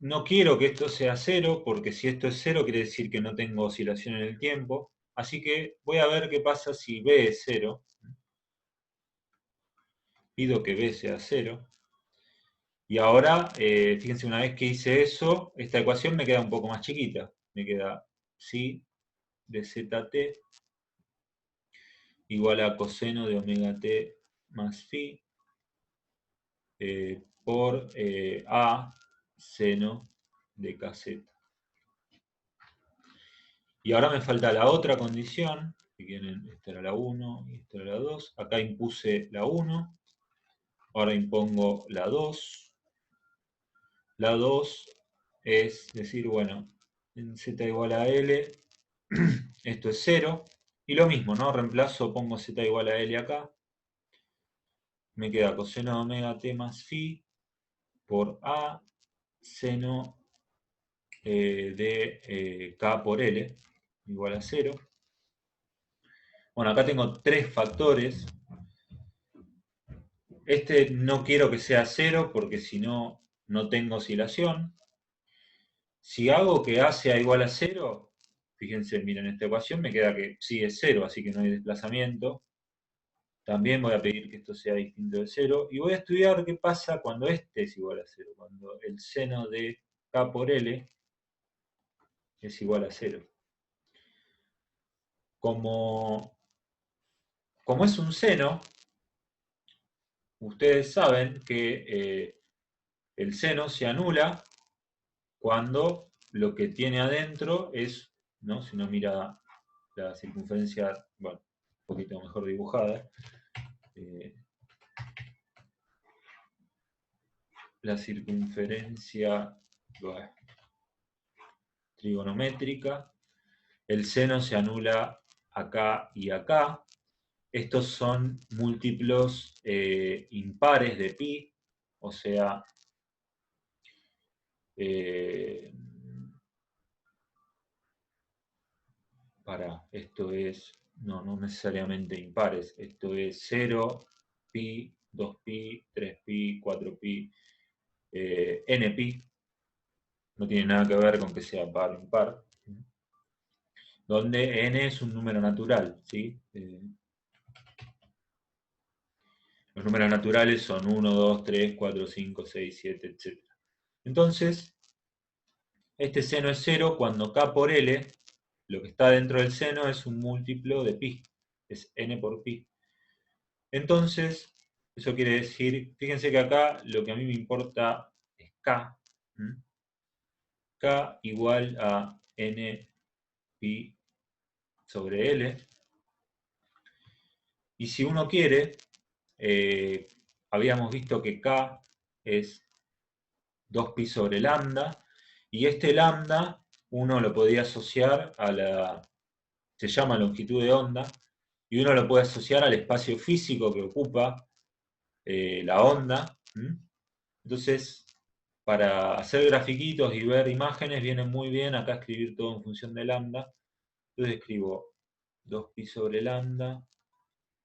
No quiero que esto sea 0, porque si esto es 0 quiere decir que no tengo oscilación en el tiempo. Así que voy a ver qué pasa si b es 0. Pido que b sea 0. Y ahora, fíjense, una vez que hice eso, esta ecuación me queda un poco más chiquita. Me queda psi de zt igual a coseno de omega t más phi por a seno de kz. Y ahora me falta la otra condición, que quieren, esta era la 1 y esta era la 2. Acá impuse la 1, ahora impongo la 2. La 2 es decir, bueno, en z igual a L, esto es 0. Y lo mismo, ¿no? Reemplazo, pongo z igual a L acá. Me queda coseno de omega t más phi por a seno de k por L igual a 0. Bueno, acá tengo tres factores. Este no quiero que sea 0 porque si no, no tengo oscilación. Si hago que A sea igual a 0, fíjense, miren, esta ecuación me queda que sí es 0, así que no hay desplazamiento. También voy a pedir que esto sea distinto de 0. Y voy a estudiar qué pasa cuando este es igual a 0, cuando el seno de k por L es igual a 0. Como, como es un seno, ustedes saben que el seno se anula cuando lo que tiene adentro es, ¿no? Si uno mira la circunferencia, bueno, un poquito mejor dibujada, la circunferencia, bueno, trigonométrica, el seno se anula acá y acá. Estos son múltiplos impares de pi, o sea, eh, esto es, no necesariamente impares, esto es 0, pi, 2pi, 3pi, 4pi, npi, no tiene nada que ver con que sea par o impar, donde n es un número natural, ¿sí? Los números naturales son 1, 2, 3, 4, 5, 6, 7, etc. Entonces, este seno es 0 cuando k por L, lo que está dentro del seno es un múltiplo de pi, es n por pi. Entonces, eso quiere decir, fíjense que acá lo que a mí me importa es k. K igual a n pi sobre L. Y si uno quiere, habíamos visto que k es 2pi sobre lambda, y este lambda uno lo podía asociar a se llama longitud de onda, y uno lo puede asociar al espacio físico que ocupa la onda. Entonces, para hacer grafiquitos y ver imágenes viene muy bien acá escribir todo en función de lambda. Entonces escribo 2pi sobre lambda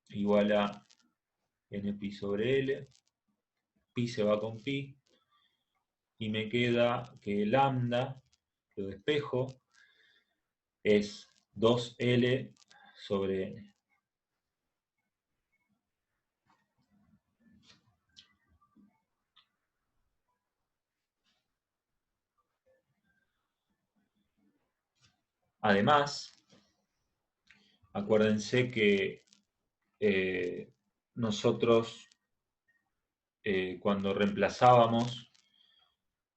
igual a npi sobre L. Pi se va con pi. Y me queda que lambda, lo despejo, es 2L sobre N. Además, acuérdense que nosotros cuando reemplazábamos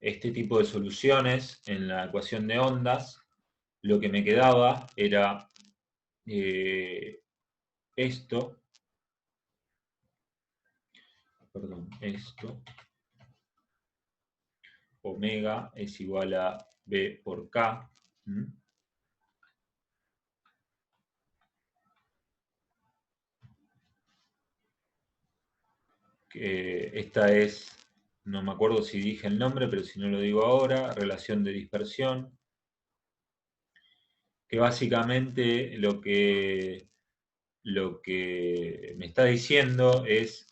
este tipo de soluciones en la ecuación de ondas, lo que me quedaba era esto, omega es igual a B por K. Esta es, no me acuerdo si dije el nombre, pero si no lo digo ahora, relación de dispersión, que básicamente lo que me está diciendo es,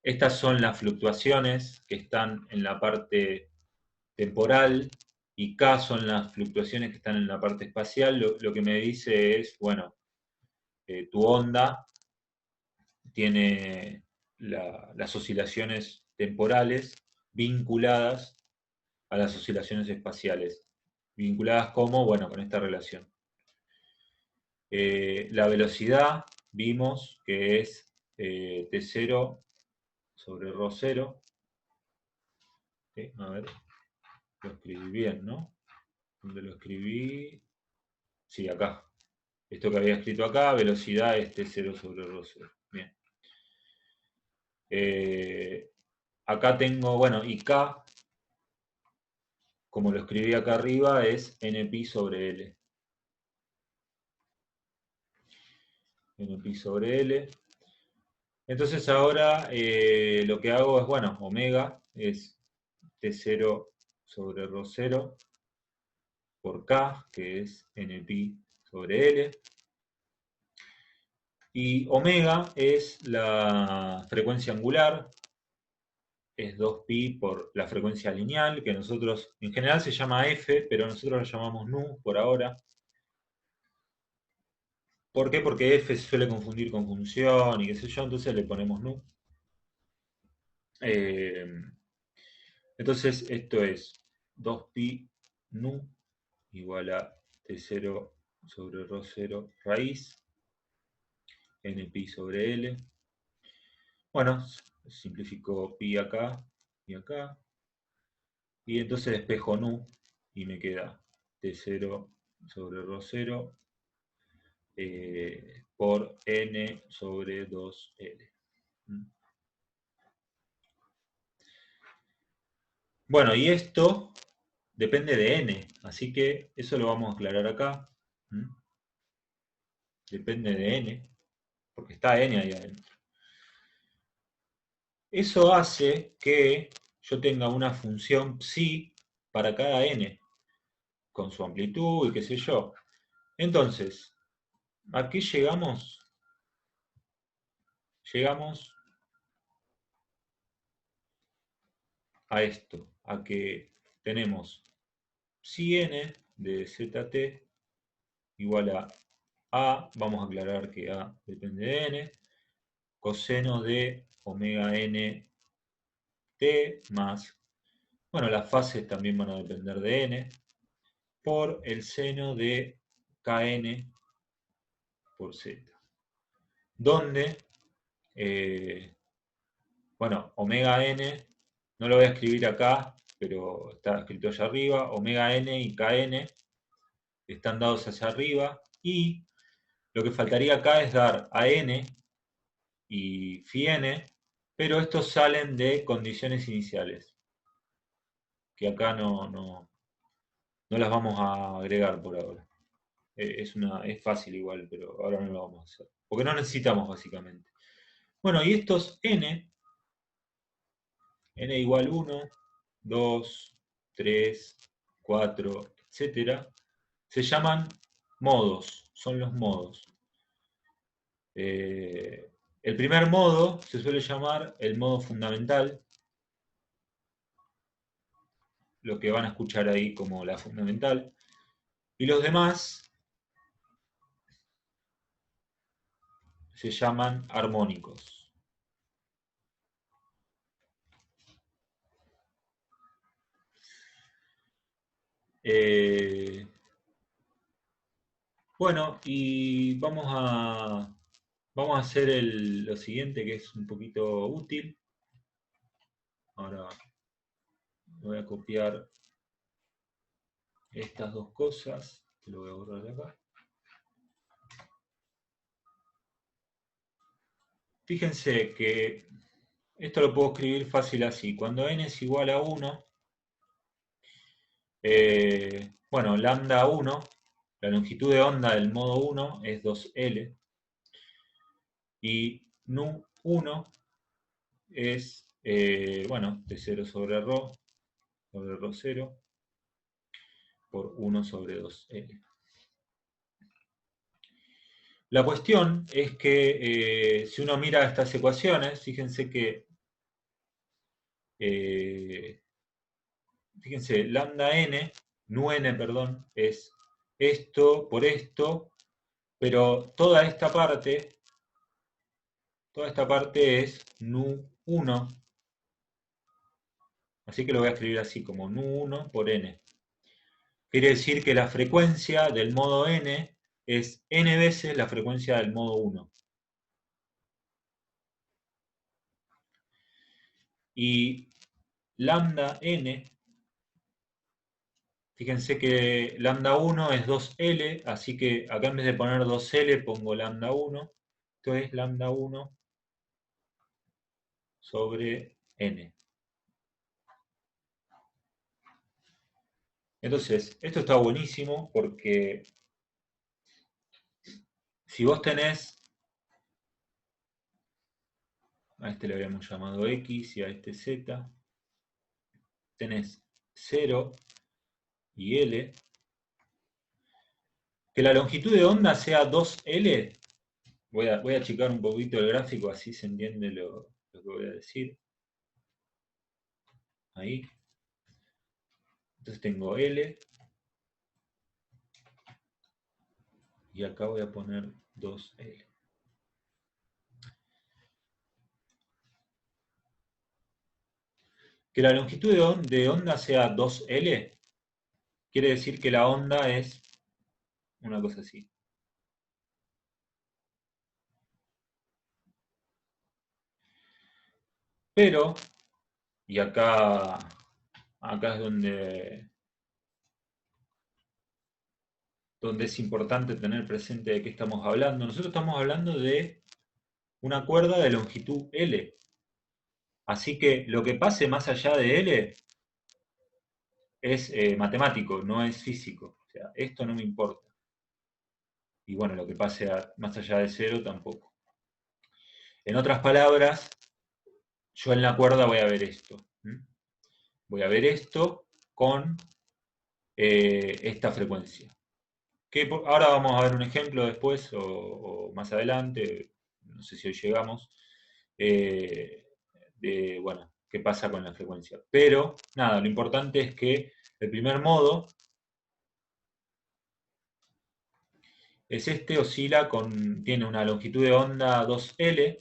estas son las fluctuaciones que están en la parte temporal y K son las fluctuaciones que están en la parte espacial. Lo que me dice es, bueno, tu onda tiene las oscilaciones temporales vinculadas a las oscilaciones espaciales. Vinculadas como, bueno, con esta relación. La velocidad vimos que es T0 sobre ρ0. A ver, lo escribí bien, ¿no? ¿Dónde lo escribí? Sí, acá. Esto que había escrito acá, velocidad es T0 sobre ρ0. Bien. Acá tengo, bueno, y K, como lo escribí acá arriba, es npi sobre L. Npi sobre L. Entonces ahora lo que hago es, bueno, omega es T0 sobre ρ0 por K, que es npi sobre L. Y omega es la frecuencia angular, es 2pi por la frecuencia lineal, que nosotros, en general se llama f, pero nosotros lo llamamos nu por ahora. ¿Por qué? Porque f se suele confundir con función y qué sé yo, entonces le ponemos nu. Entonces esto es 2pi nu igual a T0 sobre ρ0 raíz, npi sobre L. Bueno, simplifico pi acá y acá. Y entonces despejo nu y me queda T0 sobre ρ0 por n sobre 2L. Bueno, y esto depende de n, así que eso lo vamos a aclarar acá. Depende de n, porque está n ahí adentro. Eso hace que yo tenga una función psi para cada n, con su amplitud y qué sé yo. Entonces, aquí llegamos a esto, a que tenemos psi n de zt igual a, vamos a aclarar que a depende de n, coseno de omega n t más, bueno, las fases también van a depender de n, por el seno de kn por z. Donde, bueno, omega n, no lo voy a escribir acá, pero está escrito allá arriba, omega n y kn están dados hacia arriba, y lo que faltaría acá es dar a n y phi n, pero estos salen de condiciones iniciales, que acá no las vamos a agregar por ahora. Es fácil igual, pero ahora no lo vamos a hacer, porque no necesitamos básicamente. Bueno, y estos n igual 1, 2, 3, 4, etcétera, se llaman modos, son los modos. El primer modo se suele llamar el modo fundamental, lo que van a escuchar ahí como la fundamental, y los demás se llaman armónicos. Bueno, y vamos a hacer lo siguiente, que es un poquito útil. Ahora voy a copiar estas dos cosas, que lo voy a borrar de acá. Fíjense que esto lo puedo escribir fácil así. Cuando n es igual a 1, bueno, lambda 1, la longitud de onda del modo 1 es 2L, y nu 1 es, bueno, T0 sobre ρ 0, por 1 sobre 2L. La cuestión es que si uno mira estas ecuaciones, fíjense que fíjense, lambda n, nu n, perdón, es esto por esto, pero toda esta parte es nu 1, así que lo voy a escribir así, como nu 1 por n. Quiere decir que la frecuencia del modo n es n veces la frecuencia del modo 1. Y lambda n, fíjense que lambda 1 es 2L, así que acá en vez de poner 2L pongo lambda 1. Esto es lambda 1 sobre n. Entonces, esto está buenísimo porque si vos tenés, a este le habíamos llamado X y a este Z, tenés 0 y L, que la longitud de onda sea 2L, voy a achicar un poquito el gráfico, así se entiende lo que voy a decir. Ahí. Entonces tengo L, y acá voy a poner 2L. Que la longitud de onda sea 2L, quiere decir que la onda es una cosa así. Pero, y acá es donde es importante tener presente de qué estamos hablando. Nosotros estamos hablando de una cuerda de longitud L. Así que lo que pase más allá de L es matemático, no es físico. O sea, esto no me importa. Y bueno, lo que pase más allá de 0 tampoco. En otras palabras, yo en la cuerda voy a ver esto. Voy a ver esto con esta frecuencia. Que ahora vamos a ver un ejemplo después o más adelante, no sé si hoy llegamos, de, bueno, qué pasa con la frecuencia. Pero, nada, lo importante es que el primer modo es este, tiene una longitud de onda 2L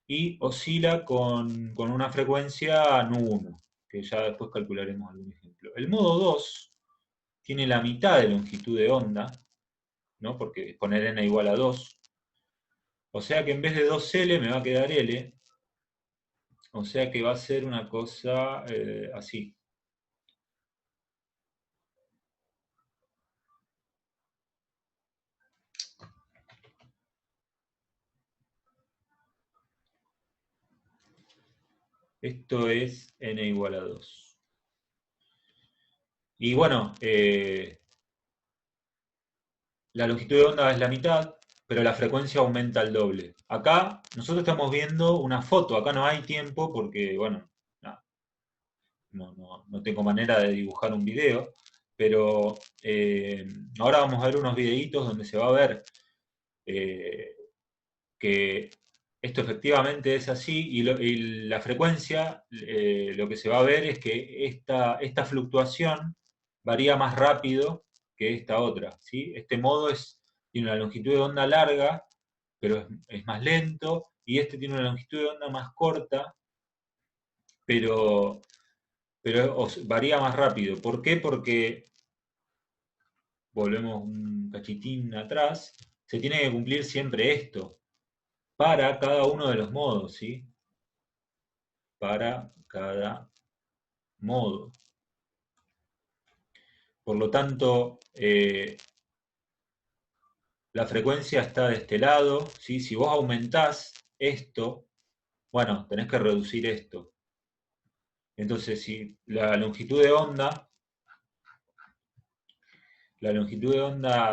y oscila con una frecuencia nu1, que ya después calcularemos algún ejemplo. El modo 2 tiene la mitad de longitud de onda, ¿no? Porque poner n igual a 2. O sea que en vez de 2L me va a quedar L. O sea que va a ser una cosa así. Esto es n igual a 2. Y bueno, la longitud de onda es la mitad, pero la frecuencia aumenta al doble. Acá nosotros estamos viendo una foto, acá no hay tiempo porque, bueno, no tengo manera de dibujar un video, pero ahora vamos a ver unos videitos donde se va a ver que esto efectivamente es así, y la frecuencia, lo que se va a ver es que esta fluctuación varía más rápido que esta otra, ¿sí? Este modo tiene una longitud de onda larga, pero es más lento, y este tiene una longitud de onda más corta, pero varía más rápido. ¿Por qué? Porque, volvemos un cachitín atrás, se tiene que cumplir siempre esto, para cada uno de los modos, ¿sí? Para cada modo. Por lo tanto, la frecuencia está de este lado, ¿sí? Si vos aumentás esto, bueno, tenés que reducir esto. Entonces, si la longitud de onda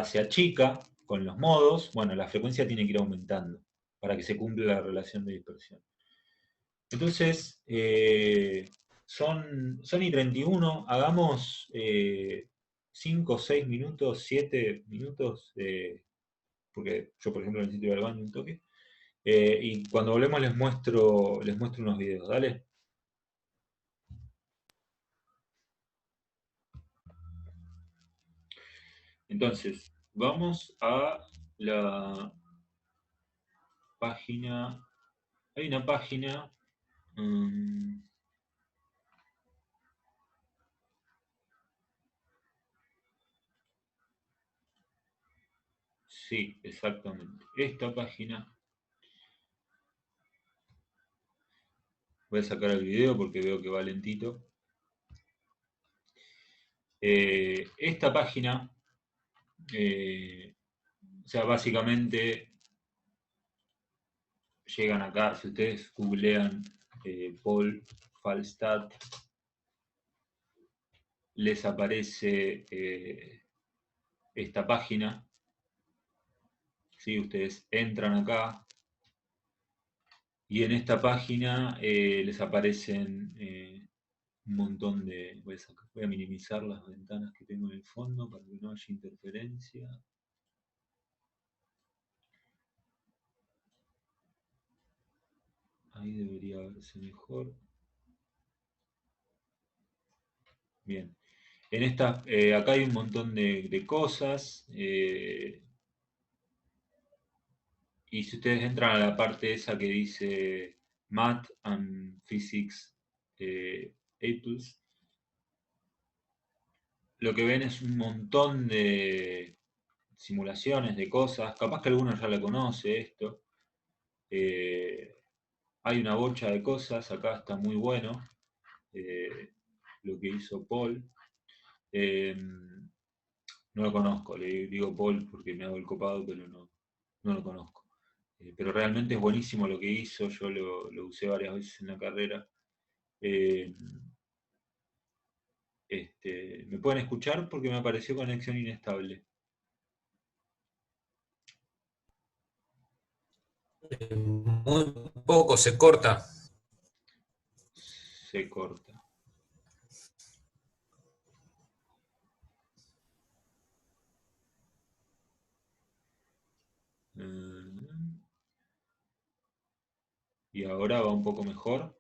se achica con los modos, bueno, la frecuencia tiene que ir aumentando para que se cumpla la relación de dispersión. Entonces, son y 31, hagamos 5, 6 minutos, 7 minutos, porque yo, por ejemplo, necesito ir al baño un toque. Y cuando volvemos les muestro unos videos, ¿dale? Entonces, vamos a la página. Hay una página. Sí, exactamente. Esta página. Voy a sacar el video porque veo que va lentito. Esta página, o sea, básicamente llegan acá, si ustedes googlean Paul Falstad, les aparece esta página. ¿Sí? Ustedes entran acá y en esta página les aparecen un montón de... Voy a minimizar las ventanas que tengo en el fondo para que no haya interferencia. Ahí debería verse mejor. Bien. En esta, acá hay un montón de cosas. Y si ustedes entran a la parte esa que dice Math and Physics Apples, lo que ven es un montón de simulaciones de cosas. Capaz que alguno ya la conoce esto. Hay una bocha de cosas. Acá está muy bueno lo que hizo Paul. No lo conozco, le digo Paul porque me hago el copado, pero no lo conozco. Pero realmente es buenísimo lo que hizo, yo lo usé varias veces en la carrera. ¿Me pueden escuchar? Porque me apareció conexión inestable. Muy poco, se corta. Se corta. Y ahora va un poco mejor.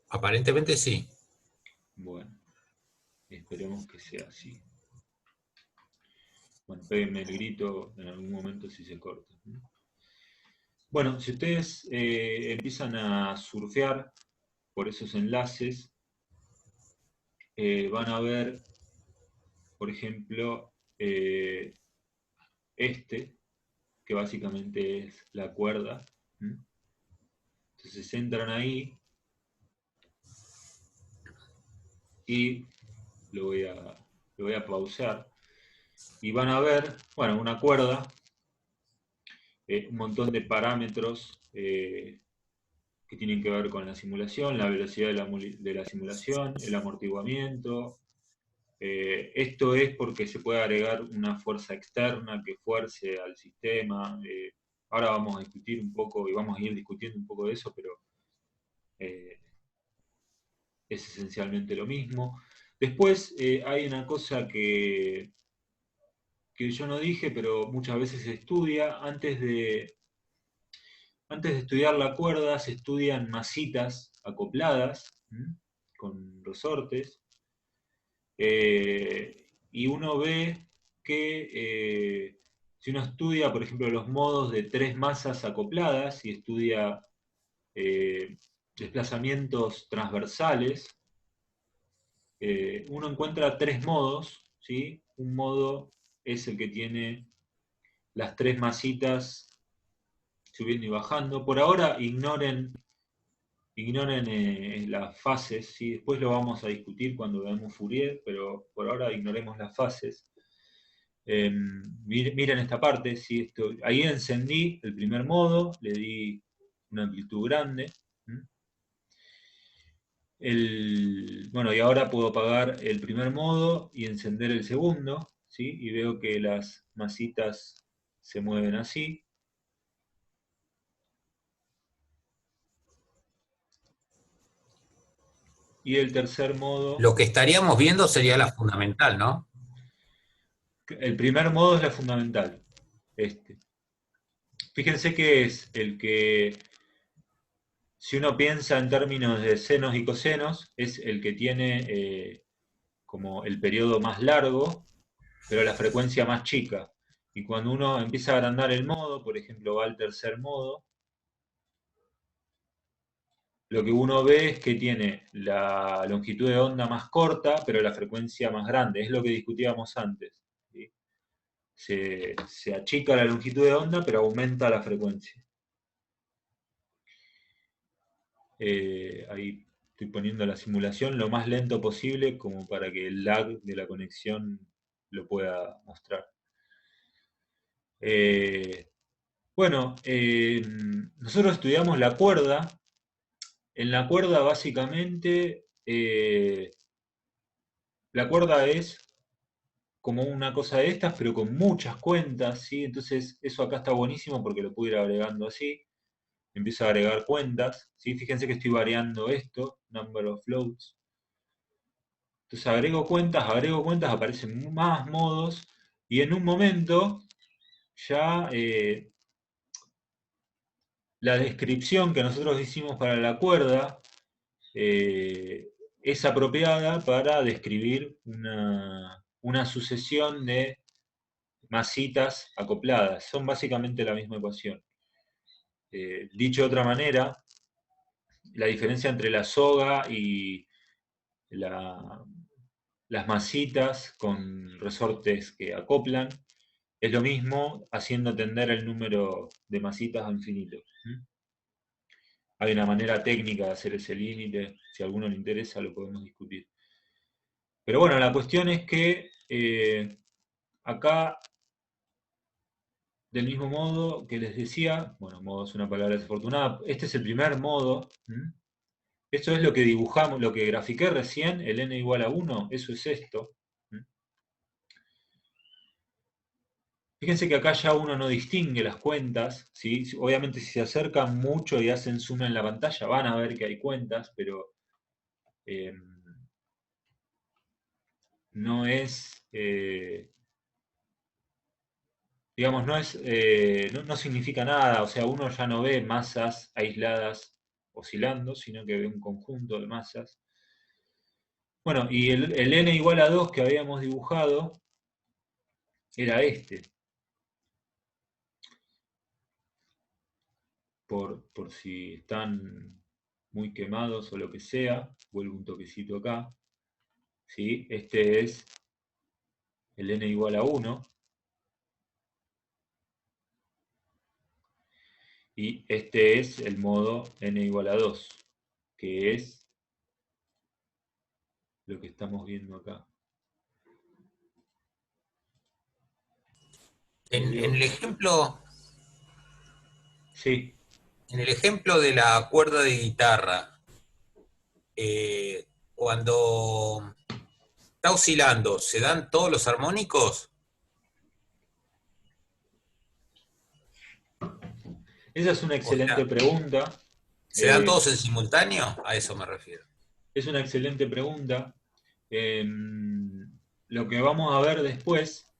Aparentemente sí. Bueno, esperemos que sea así. Bueno, péguenme el grito en algún momento si se corta. Bueno, si ustedes empiezan a surfear por esos enlaces, van a ver, por ejemplo, que básicamente es la cuerda. Entonces entran ahí y lo voy a pausar y van a ver, bueno, una cuerda, un montón de parámetros que tienen que ver con la simulación, la velocidad de la simulación, el amortiguamiento. Esto es porque se puede agregar una fuerza externa que fuerce al sistema. Ahora vamos a discutir un poco y vamos a ir discutiendo un poco de eso, pero es esencialmente lo mismo. Después hay una cosa que yo no dije, pero muchas veces se estudia. Antes de estudiar la cuerda se estudian masitas acopladas, con resortes, y uno ve que si uno estudia, por ejemplo, los modos de 3 masas acopladas y estudia eh, desplazamientos transversales, uno encuentra 3 modos, ¿sí? Un modo es el que tiene las 3 masitas subiendo y bajando. Por ahora ignoren las fases, ¿sí? Después lo vamos a discutir cuando veamos Fourier, pero por ahora ignoremos las fases. Miren esta parte, ¿sí? Ahí encendí el primer modo, le di una amplitud grande. Bueno, y ahora puedo apagar el primer modo y encender el segundo, ¿sí? Y veo que las masitas se mueven así. Y el tercer modo... Lo que estaríamos viendo sería la fundamental, ¿no? El primer modo es la fundamental. Fíjense que es el que, si uno piensa en términos de senos y cosenos, es el que tiene como el periodo más largo, pero la frecuencia más chica. Y cuando uno empieza a agrandar el modo, por ejemplo, va al tercer modo, lo que uno ve es que tiene la longitud de onda más corta, pero la frecuencia más grande. Es lo que discutíamos antes, ¿sí? Se achica la longitud de onda, pero aumenta la frecuencia. Ahí estoy poniendo la simulación lo más lento posible como para que el lag de la conexión lo pueda mostrar. Bueno, nosotros estudiamos la cuerda. En la cuerda básicamente, la cuerda es como una cosa de estas, pero con muchas cuentas, ¿sí? Entonces eso acá está buenísimo porque lo puedo ir agregando así. Empiezo a agregar cuentas, ¿sí? Fíjense que estoy variando esto, number of floats. Entonces agrego cuentas, aparecen más modos, y en un momento ya la descripción que nosotros hicimos para la cuerda es apropiada para describir una sucesión de masitas acopladas. Son básicamente la misma ecuación. Dicho de otra manera, la diferencia entre la soga y las masitas con resortes que acoplan es lo mismo, haciendo tender el número de masitas a infinito. Hay una manera técnica de hacer ese límite, si a alguno le interesa lo podemos discutir. Pero bueno, la cuestión es que acá, del mismo modo que les decía, bueno, modo es una palabra desafortunada, este es el primer modo. Esto es lo que dibujamos, lo que grafiqué recién, el n igual a 1, eso es esto. Fíjense que acá ya uno no distingue las cuentas, ¿sí? Obviamente si se acercan mucho y hacen zoom en la pantalla van a ver que hay cuentas, pero no es, digamos, no significa nada, o sea, uno ya no ve masas aisladas oscilando, sino que ve un conjunto de masas. Bueno, y el n igual a 2 que habíamos dibujado era este. Por si están muy quemados o lo que sea, vuelvo un toquecito acá. ¿Sí? Este es el n igual a 1. Y este es el modo n igual a 2, que es lo que estamos viendo acá. En el ejemplo, Sí. en el ejemplo de la cuerda de guitarra, cuando está oscilando, ¿se dan todos los armónicos? Esa es una O excelente sea, pregunta. ¿Se dan todos en simultáneo? A eso me refiero. Es una excelente pregunta. Lo que vamos a ver después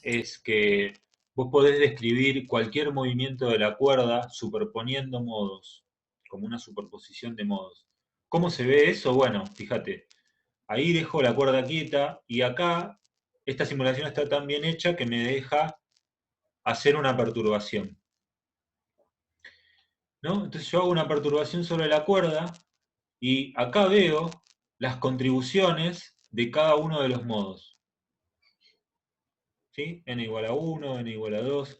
es que vos podés describir cualquier movimiento de la cuerda superponiendo modos, como una superposición de modos. ¿Cómo se ve eso? Bueno, fíjate, ahí dejo la cuerda quieta y acá esta simulación está tan bien hecha que me deja hacer una perturbación, ¿no? Entonces yo hago una perturbación sobre la cuerda y acá veo las contribuciones de cada uno de los modos. ¿Sí? N igual a 1, N igual a 2.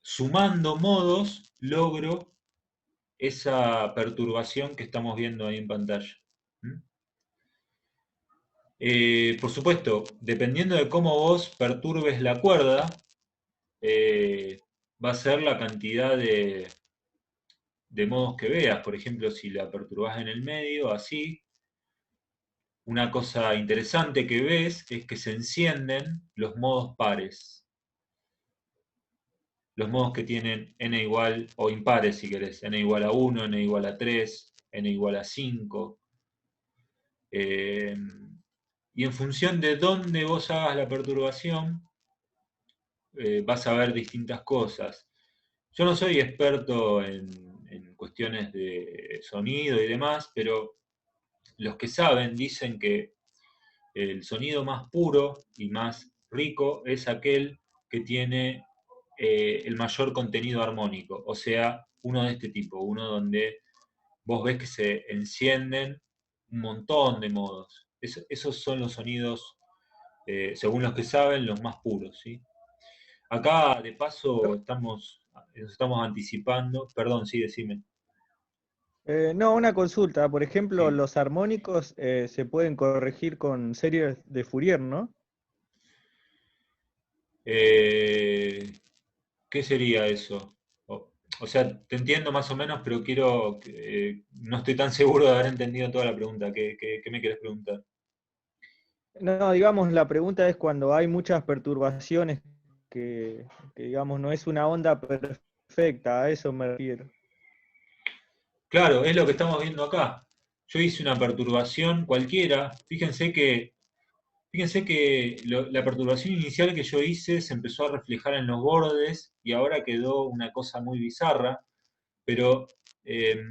Sumando modos, logro esa perturbación que estamos viendo ahí en pantalla. ¿Mm? Por supuesto, dependiendo de cómo vos perturbes la cuerda, va a ser la cantidad de modos que veas. Por ejemplo, si la perturbás en el medio, así, una cosa interesante que ves es que se encienden los modos pares. Los modos que tienen n igual, o impares si querés, n igual a 1, n igual a 3, n igual a 5. Y en función de dónde vos hagas la perturbación, vas a ver distintas cosas. Yo no soy experto en cuestiones de sonido y demás, pero los que saben dicen que el sonido más puro y más rico es aquel que tiene el mayor contenido armónico, o sea, uno de este tipo, uno donde vos ves que se encienden un montón de modos. Esos son los sonidos, según los que saben, los más puros, ¿sí? Acá, de paso, nos estamos anticipando. Perdón, sí, decime. No, una consulta. Por ejemplo, Sí. los armónicos se pueden corregir con series de Fourier, ¿no? Eh, ¿Qué sería eso? O sea, te entiendo más o menos, pero no estoy tan seguro de haber entendido toda la pregunta. ¿Qué me quieres preguntar? No, digamos, la pregunta es cuando hay muchas perturbaciones que, digamos, no es una onda perfecta, a eso me refiero. Claro, es lo que estamos viendo acá. Yo hice una perturbación cualquiera. Fíjense que la perturbación inicial que yo hice se empezó a reflejar en los bordes y ahora quedó una cosa muy bizarra, pero eh,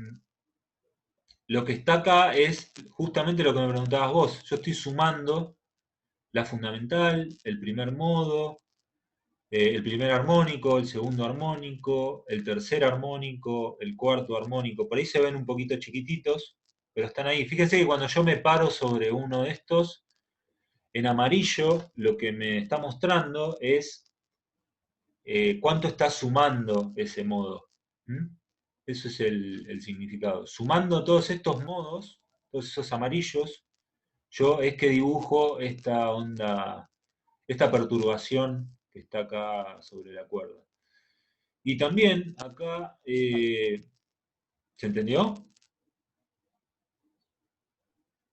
lo que está acá es justamente lo que me preguntabas vos. Yo estoy sumando la fundamental, el primer modo, el primer armónico, el segundo armónico, el tercer armónico, el cuarto armónico. Por ahí se ven un poquito chiquititos, pero están ahí. Fíjense que cuando yo me paro sobre uno de estos, en amarillo lo que me está mostrando es cuánto está sumando ese modo. ¿Mm? Eso es el significado. Sumando todos estos modos, todos esos amarillos, yo es que dibujo esta onda, esta perturbación que está acá sobre la cuerda. Y también acá, ¿se entendió?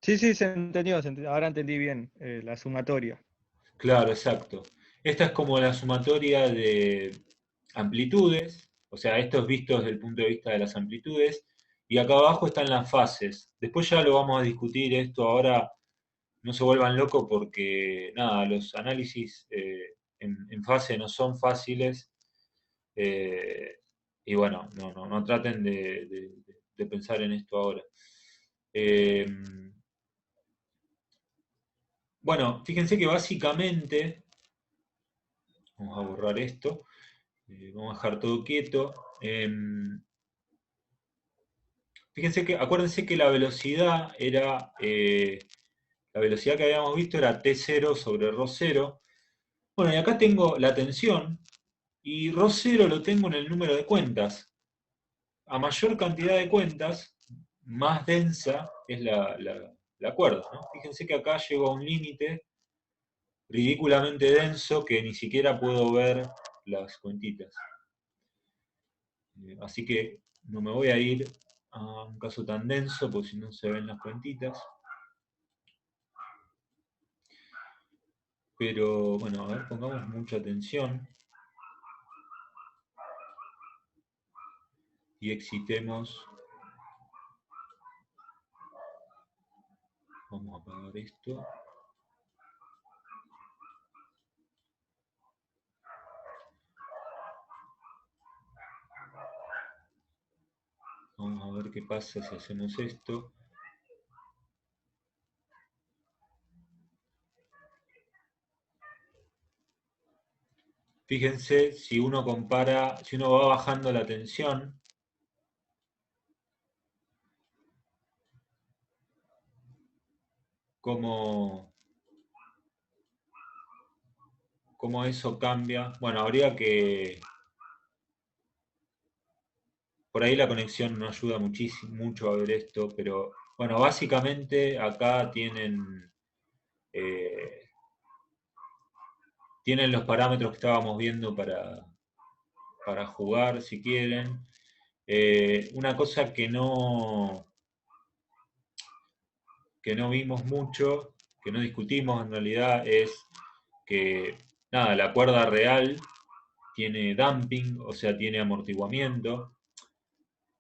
Sí, sí, se entendió. Ahora entendí bien la sumatoria. Claro, exacto. Esta es como la sumatoria de amplitudes, o sea, esto es visto desde el punto de vista de las amplitudes, y acá abajo están las fases. Después ya lo vamos a discutir esto ahora, no se vuelvan locos porque, nada, los análisis en fase no son fáciles, eh, y bueno, no traten de pensar en esto ahora. Eh, bueno, fíjense que básicamente, vamos a borrar esto. Vamos a dejar todo quieto. Fíjense que, acuérdense que la velocidad era, la velocidad que habíamos visto era T0 sobre ρ0. Bueno, y acá tengo la tensión, y ρ0 lo tengo en el número de cuentas. A mayor cantidad de cuentas, más densa es la cuerda, ¿no? Fíjense que acá llego a un límite ridículamente denso que ni siquiera puedo ver las cuentitas. Así que no me voy a ir a un caso tan denso, porque si no se ven las cuentitas. Pero bueno, a ver, pongamos mucha atención. y excitemos. Vamos a apagar esto. Vamos a ver qué pasa si hacemos esto. Fíjense, si uno compara, si uno va bajando la tensión, cómo eso cambia. Bueno, habría que... Por ahí la conexión no ayuda mucho a ver esto, pero bueno, básicamente acá tienen los parámetros que estábamos viendo para jugar, si quieren. Una cosa que no vimos mucho, que no discutimos en realidad, es que, nada, la cuerda real tiene damping, o sea, tiene amortiguamiento,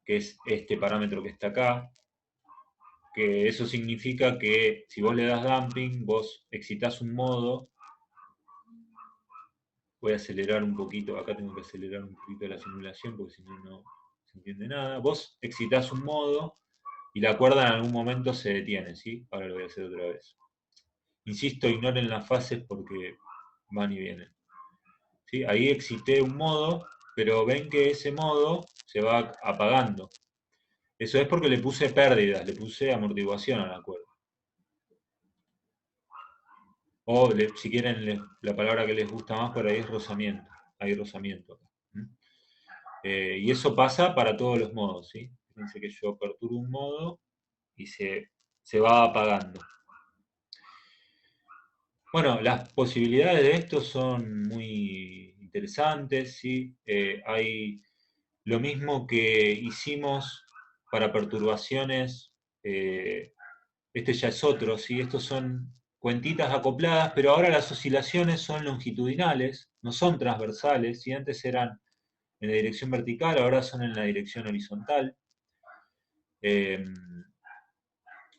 que es este parámetro que está acá, que eso significa que si vos le das damping, vos excitás un modo. Voy a acelerar un poquito, acá tengo que acelerar un poquito la simulación porque si no, no se entiende nada. Vos excitás un modo y la cuerda en algún momento se detiene, ¿sí? Ahora lo voy a hacer otra vez. Insisto, ignoren las fases porque van y vienen. ¿Sí? Ahí excité un modo, pero ven que ese modo se va apagando. Eso es porque le puse pérdidas, le puse amortiguación a la cuerda. O si quieren la palabra que les gusta más por ahí es rozamiento. Hay rozamiento acá. Y eso pasa para todos los modos, ¿sí? Fíjense que yo aperturo un modo y se va apagando. Bueno, las posibilidades de esto son muy interesantes, ¿sí? Hay lo mismo que hicimos para perturbaciones, este ya es otro, ¿sí? Estos son cuentitas acopladas, pero ahora las oscilaciones son longitudinales, no son transversales, ¿sí? Antes eran en la dirección vertical, ahora son en la dirección horizontal.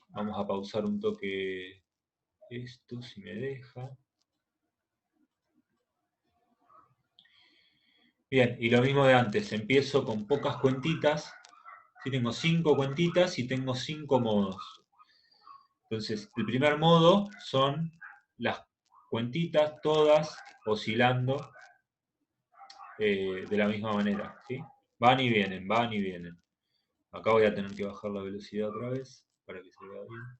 Vamos a pausar un toque esto, si me deja. Bien, y lo mismo de antes, empiezo con pocas cuentitas. Sí, tengo 5 cuentitas y tengo 5 modos. Entonces, el primer modo son las cuentitas todas oscilando de la misma manera, ¿sí? Van y vienen, van y vienen. Acá voy a tener que bajar la velocidad otra vez para que se vea bien.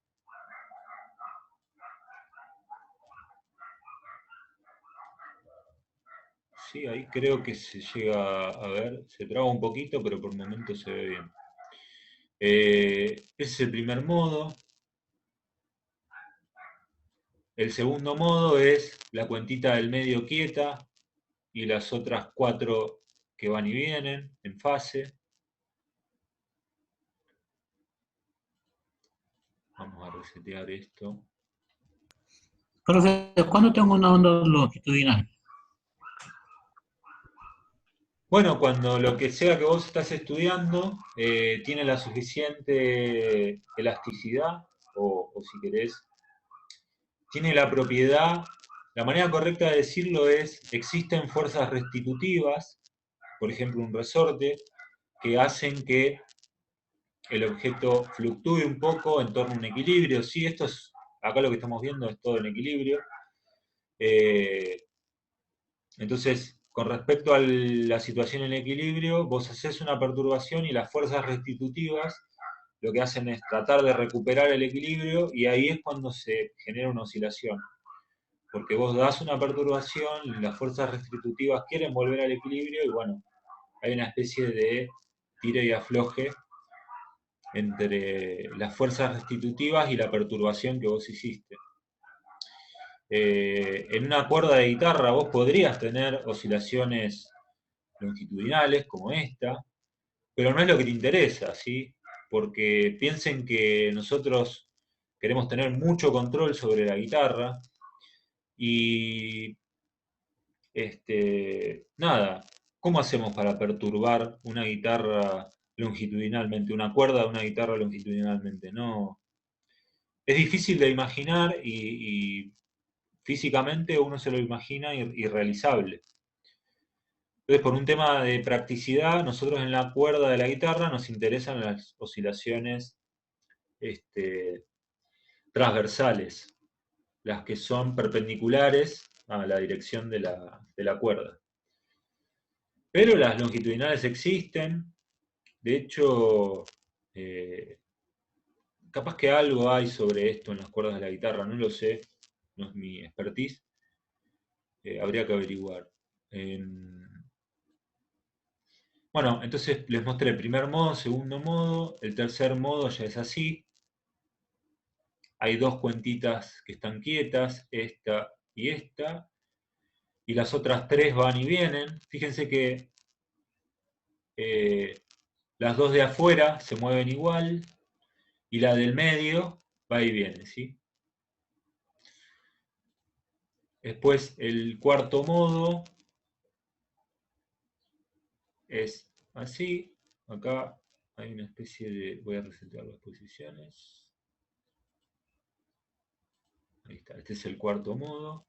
Sí, ahí creo que se llega a ver, se traba un poquito, pero por el momento se ve bien. Ese es el primer modo. El segundo modo es la cuentita del medio quieta y las otras 4 que van y vienen en fase. Vamos a resetear esto. Profe, ¿cuándo tengo una onda longitudinal? Bueno, cuando lo que sea que vos estás estudiando tiene la suficiente elasticidad, o si querés, tiene la propiedad, la manera correcta de decirlo es, existen fuerzas restitutivas, por ejemplo un resorte, que hacen que el objeto fluctúe un poco en torno a un equilibrio. Sí, esto es, acá lo que estamos viendo es todo en equilibrio. Entonces, con respecto a la situación en equilibrio, vos haces una perturbación y las fuerzas restitutivas lo que hacen es tratar de recuperar el equilibrio y ahí es cuando se genera una oscilación. Porque vos das una perturbación y las fuerzas restitutivas quieren volver al equilibrio y bueno, hay una especie de tire y afloje entre las fuerzas restitutivas y la perturbación que vos hiciste. En una cuerda de guitarra vos podrías tener oscilaciones longitudinales como esta, pero no es lo que te interesa, ¿sí? Porque piensen que nosotros queremos tener mucho control sobre la guitarra y nada, ¿cómo hacemos para perturbar una guitarra longitudinalmente, una cuerda de una guitarra longitudinalmente. No, es difícil de imaginar y físicamente uno se lo imagina irrealizable. Entonces, por un tema de practicidad, nosotros en la cuerda de la guitarra nos interesan las oscilaciones transversales, las que son perpendiculares a la dirección de la cuerda. Pero las longitudinales existen, de hecho, capaz que algo hay sobre esto en las cuerdas de la guitarra, no lo sé, no es mi expertise, habría que averiguar. Bueno, entonces les mostré el primer modo, segundo modo, el tercer modo ya es así. Hay dos cuentitas que están quietas, esta y las otras tres van y vienen. Fíjense que las dos de afuera se mueven igual y la del medio va y viene, ¿sí? Después el cuarto modo es así. Acá hay una especie de... Voy a resetear las posiciones. Ahí está, este es el cuarto modo.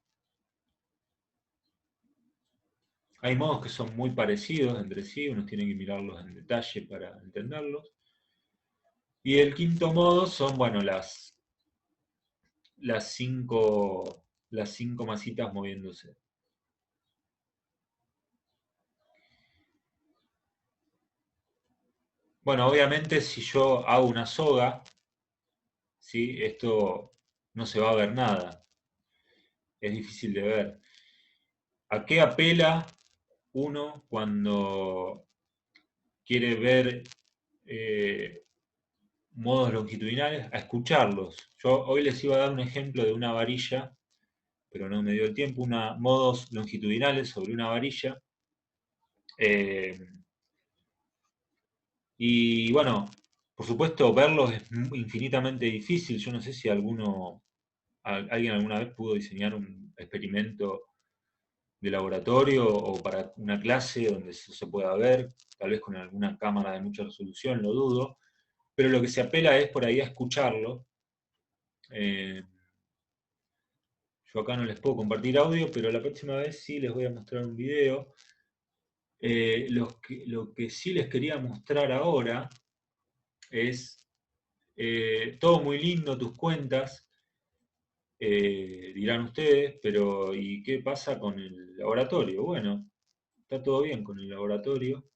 Hay modos que son muy parecidos entre sí, uno tiene que mirarlos en detalle para entenderlos. Y el quinto modo son, bueno, las cinco masitas moviéndose. Bueno, obviamente si yo hago una soga, ¿sí? Esto no se va a ver nada. Es difícil de ver. ¿A qué apela uno cuando quiere ver modos longitudinales? A escucharlos. Yo hoy les iba a dar un ejemplo de una varilla, pero no me dio el tiempo, modos longitudinales sobre una varilla. Y bueno, por supuesto, verlos es infinitamente difícil. Yo no sé si alguien alguna vez pudo diseñar un experimento de laboratorio o para una clase donde eso se pueda ver, tal vez con alguna cámara de mucha resolución, lo dudo, pero lo que se apela es por ahí a escucharlo. Yo acá no les puedo compartir audio, pero la próxima vez sí les voy a mostrar un video. Lo que sí les quería mostrar ahora es todo muy lindo, tus cuentas, dirán ustedes, pero ¿y qué pasa con el laboratorio? Bueno, está todo bien con el laboratorio.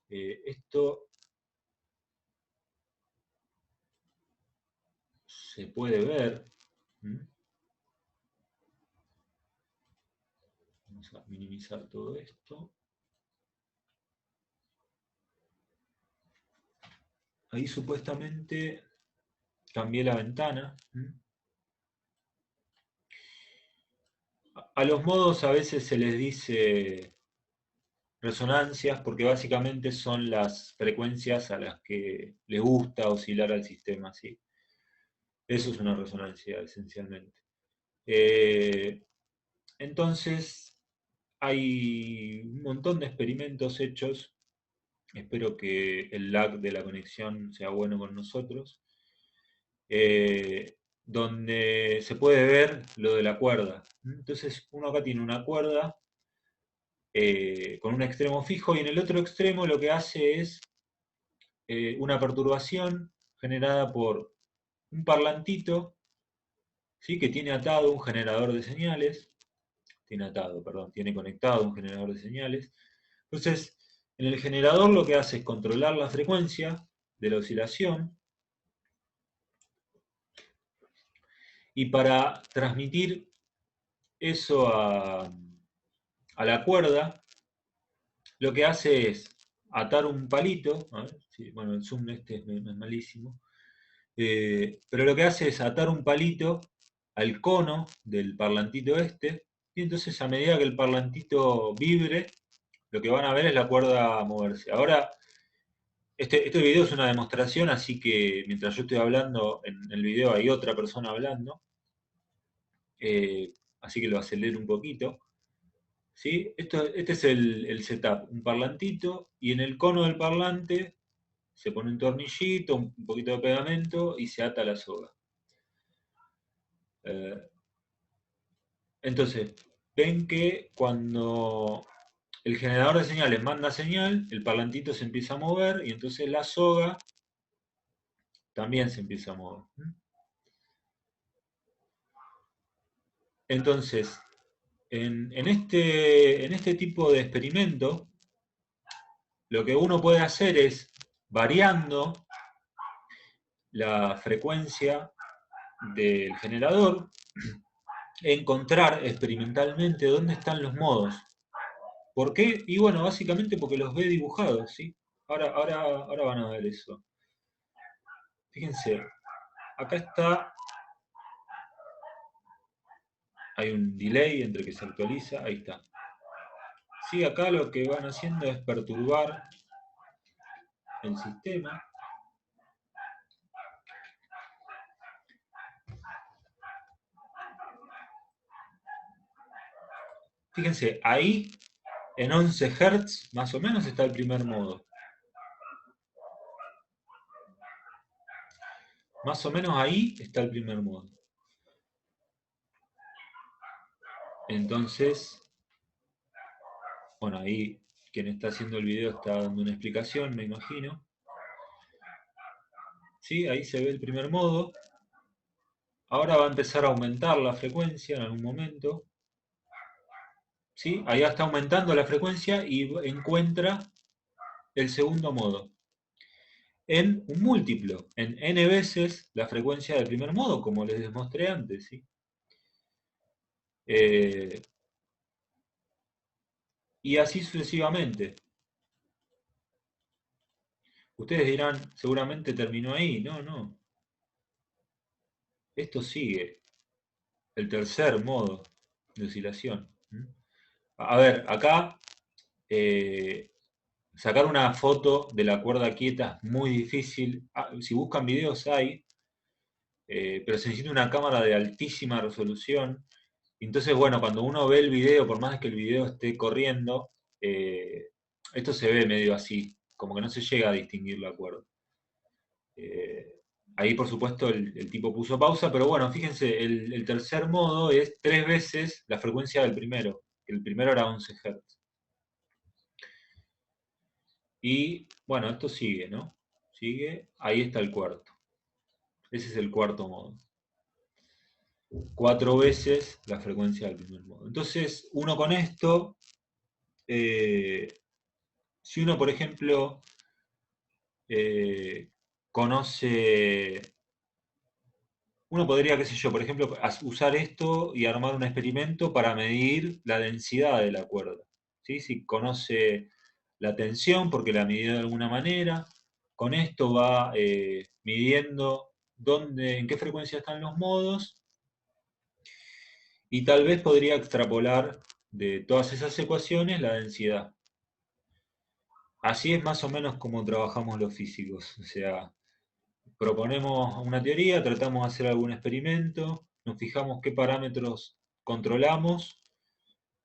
Esto se puede ver. Vamos a minimizar todo esto. Ahí supuestamente cambié la ventana. A los modos a veces se les dice resonancias porque básicamente son las frecuencias a las que le gusta oscilar al sistema, ¿sí? Eso es una resonancia esencialmente. Entonces, hay un montón de experimentos hechos. Espero que el lag de la conexión sea bueno con nosotros. Donde se puede ver lo de la cuerda. Entonces, uno acá tiene una cuerda con un extremo fijo y en el otro extremo lo que hace es una perturbación generada por un parlantito, ¿sí? Que tiene atado un generador de señales, tiene conectado un generador de señales. Entonces, en el generador lo que hace es controlar la frecuencia de la oscilación y para transmitir eso a la cuerda, lo que hace es atar un palito, a ver, sí, bueno, el zoom este es malísimo, pero lo que hace es atar un palito al cono del parlantito este, y entonces a medida que el parlantito vibre, lo que van a ver es la cuerda moverse. Ahora, este video es una demostración, así que mientras yo estoy hablando, en el video hay otra persona hablando, así que lo acelero un poquito. ¿Sí? Este es el setup, un parlantito, y en el cono del parlante se pone un tornillito, un poquito de pegamento y se ata la soga. Entonces, ven que cuando el generador de señales manda señal, el parlantito se empieza a mover y entonces la soga también se empieza a mover. Entonces, en este tipo de experimento, lo que uno puede hacer es, variando la frecuencia del generador, encontrar experimentalmente dónde están los modos. ¿Por qué? Y bueno, básicamente porque los ve dibujados, ¿sí? Ahora van a ver eso. Fíjense, acá está, hay un delay entre que se actualiza, ahí está. Sí, acá lo que van haciendo es perturbar el sistema. Fíjense, ahí en 11 Hz más o menos está el primer modo. Más o menos ahí está el primer modo. Entonces, bueno, ahí quien está haciendo el video está dando una explicación, me imagino. ¿Sí? Ahí se ve el primer modo. Ahora va a empezar a aumentar la frecuencia en algún momento. ¿Sí? Ahí está aumentando la frecuencia y encuentra el segundo modo. En un múltiplo, en n veces la frecuencia del primer modo, como les demostré antes, ¿sí? Y así sucesivamente. Ustedes dirán, seguramente terminó ahí. No, no. Esto sigue. El tercer modo de oscilación. A ver, acá sacar una foto de la cuerda quieta es muy difícil. Si buscan videos hay, pero se necesita una cámara de altísima resolución. Entonces, bueno, cuando uno ve el video, por más que el video esté corriendo, esto se ve medio así, como que no se llega a distinguir la cuerda. Ahí, por supuesto, el tipo puso pausa, pero bueno, fíjense, el tercer modo es 3 veces la frecuencia del primero. El primero era 11 Hz. Y bueno, esto sigue, ¿no? Sigue, ahí está el cuarto. Ese es el cuarto modo. 4 veces la frecuencia del primer modo. Entonces, uno con esto, si uno, por ejemplo, conoce, uno podría, qué sé yo, por ejemplo, usar esto y armar un experimento para medir la densidad de la cuerda. ¿Sí? Si conoce la tensión, porque la midió de alguna manera, con esto va midiendo en qué frecuencia están los modos, y tal vez podría extrapolar de todas esas ecuaciones la densidad. Así es más o menos como trabajamos los físicos, o sea, proponemos una teoría, tratamos de hacer algún experimento, nos fijamos qué parámetros controlamos,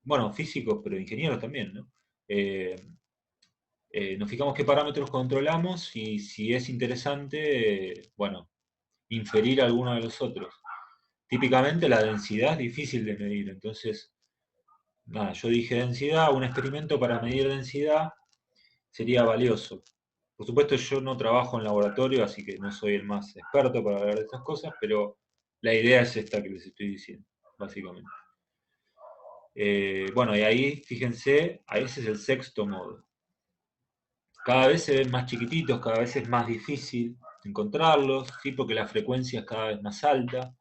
bueno, físicos, pero ingenieros también, ¿no? Nos fijamos qué parámetros controlamos y si es interesante, bueno, inferir alguno de los otros. Típicamente la densidad es difícil de medir, entonces, nada, yo dije densidad, un experimento para medir densidad sería valioso. Por supuesto, yo no trabajo en laboratorio, así que no soy el más experto para hablar de estas cosas, pero la idea es esta que les estoy diciendo, básicamente. Bueno, y ahí, fíjense, ahí ese es el sexto modo. Cada vez se ven más chiquititos, cada vez es más difícil encontrarlos, ¿sí? Porque la frecuencia es cada vez más alta.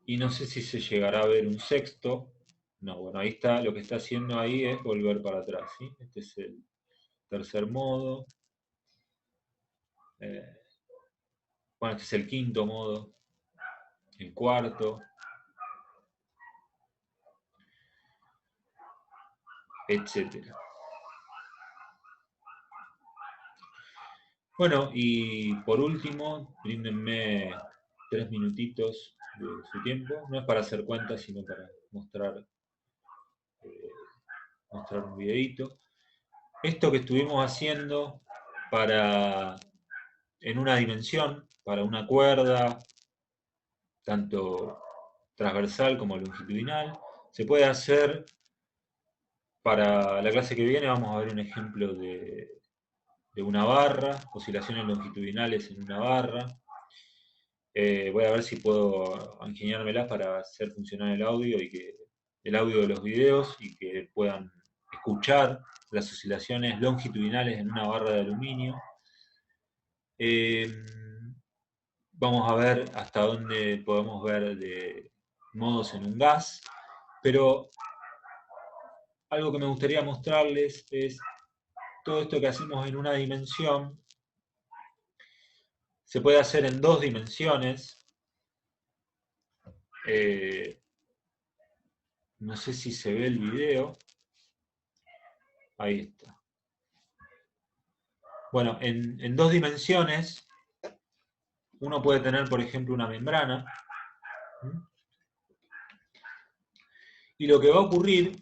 Y no sé si se llegará a ver un sexto. No, bueno, ahí está, lo que está haciendo ahí es volver para atrás, ¿sí? Este es el tercer modo. Bueno, este es el quinto modo. El cuarto. Etcétera. Bueno, y por último, bríndenme 3 minutitos de su tiempo. No es para hacer cuentas, sino para mostrar mostrar un videito. Esto que estuvimos haciendo en una dimensión, para una cuerda, tanto transversal como longitudinal, se puede hacer para la clase que viene. Vamos a ver un ejemplo de una barra, oscilaciones longitudinales en una barra. Voy a ver si puedo ingeniármelas para hacer funcionar el audio el audio de los videos y que puedan escuchar las oscilaciones longitudinales en una barra de aluminio. Vamos a ver hasta dónde podemos ver de modos en un gas, pero algo que me gustaría mostrarles es todo esto que hacemos en una dimensión. Se puede hacer en 2 dimensiones. No sé si se ve el video. Ahí está. Bueno, en 2 dimensiones uno puede tener, por ejemplo, una membrana. Y lo que va a ocurrir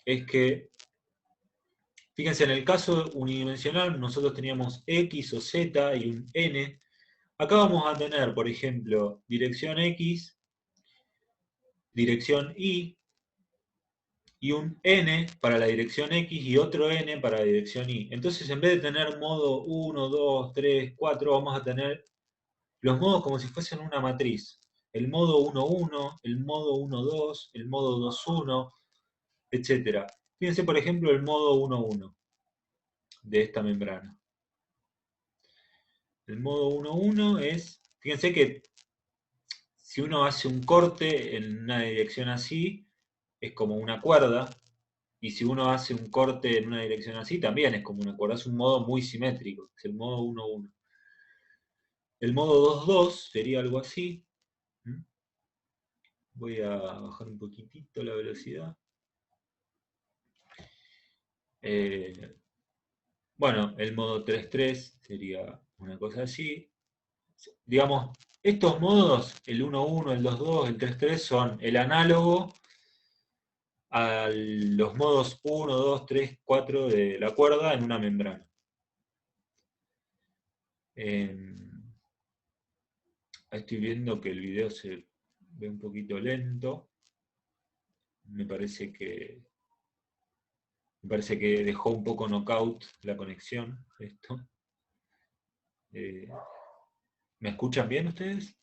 es que, fíjense, en el caso unidimensional nosotros teníamos X o Z y un N. Acá vamos a tener, por ejemplo, dirección X, dirección Y, y un N para la dirección X y otro N para la dirección Y. Entonces, en vez de tener modo 1, 2, 3, 4, vamos a tener los modos como si fuesen una matriz. El modo 1.1, el modo 1.2, el modo 2.1, etc. Fíjense, por ejemplo, el modo 1.1 de esta membrana. El modo 1.1 es, fíjense que si uno hace un corte en una dirección así, es como una cuerda, y si uno hace un corte en una dirección así, también es como una cuerda. Es un modo muy simétrico, es el modo 1.1. El modo 2.2 sería algo así. Voy a bajar un poquitito la velocidad. Bueno, el modo 3.3 sería una cosa así. Digamos, estos modos, el 1.1, el 2.2, el 3.3, son el análogo a los modos 1, 2, 3, 4 de la cuerda en una membrana. Estoy viendo que el video se ve un poquito lento. Me parece que dejó un poco knockout la conexión esto. ¿Me escuchan bien ustedes?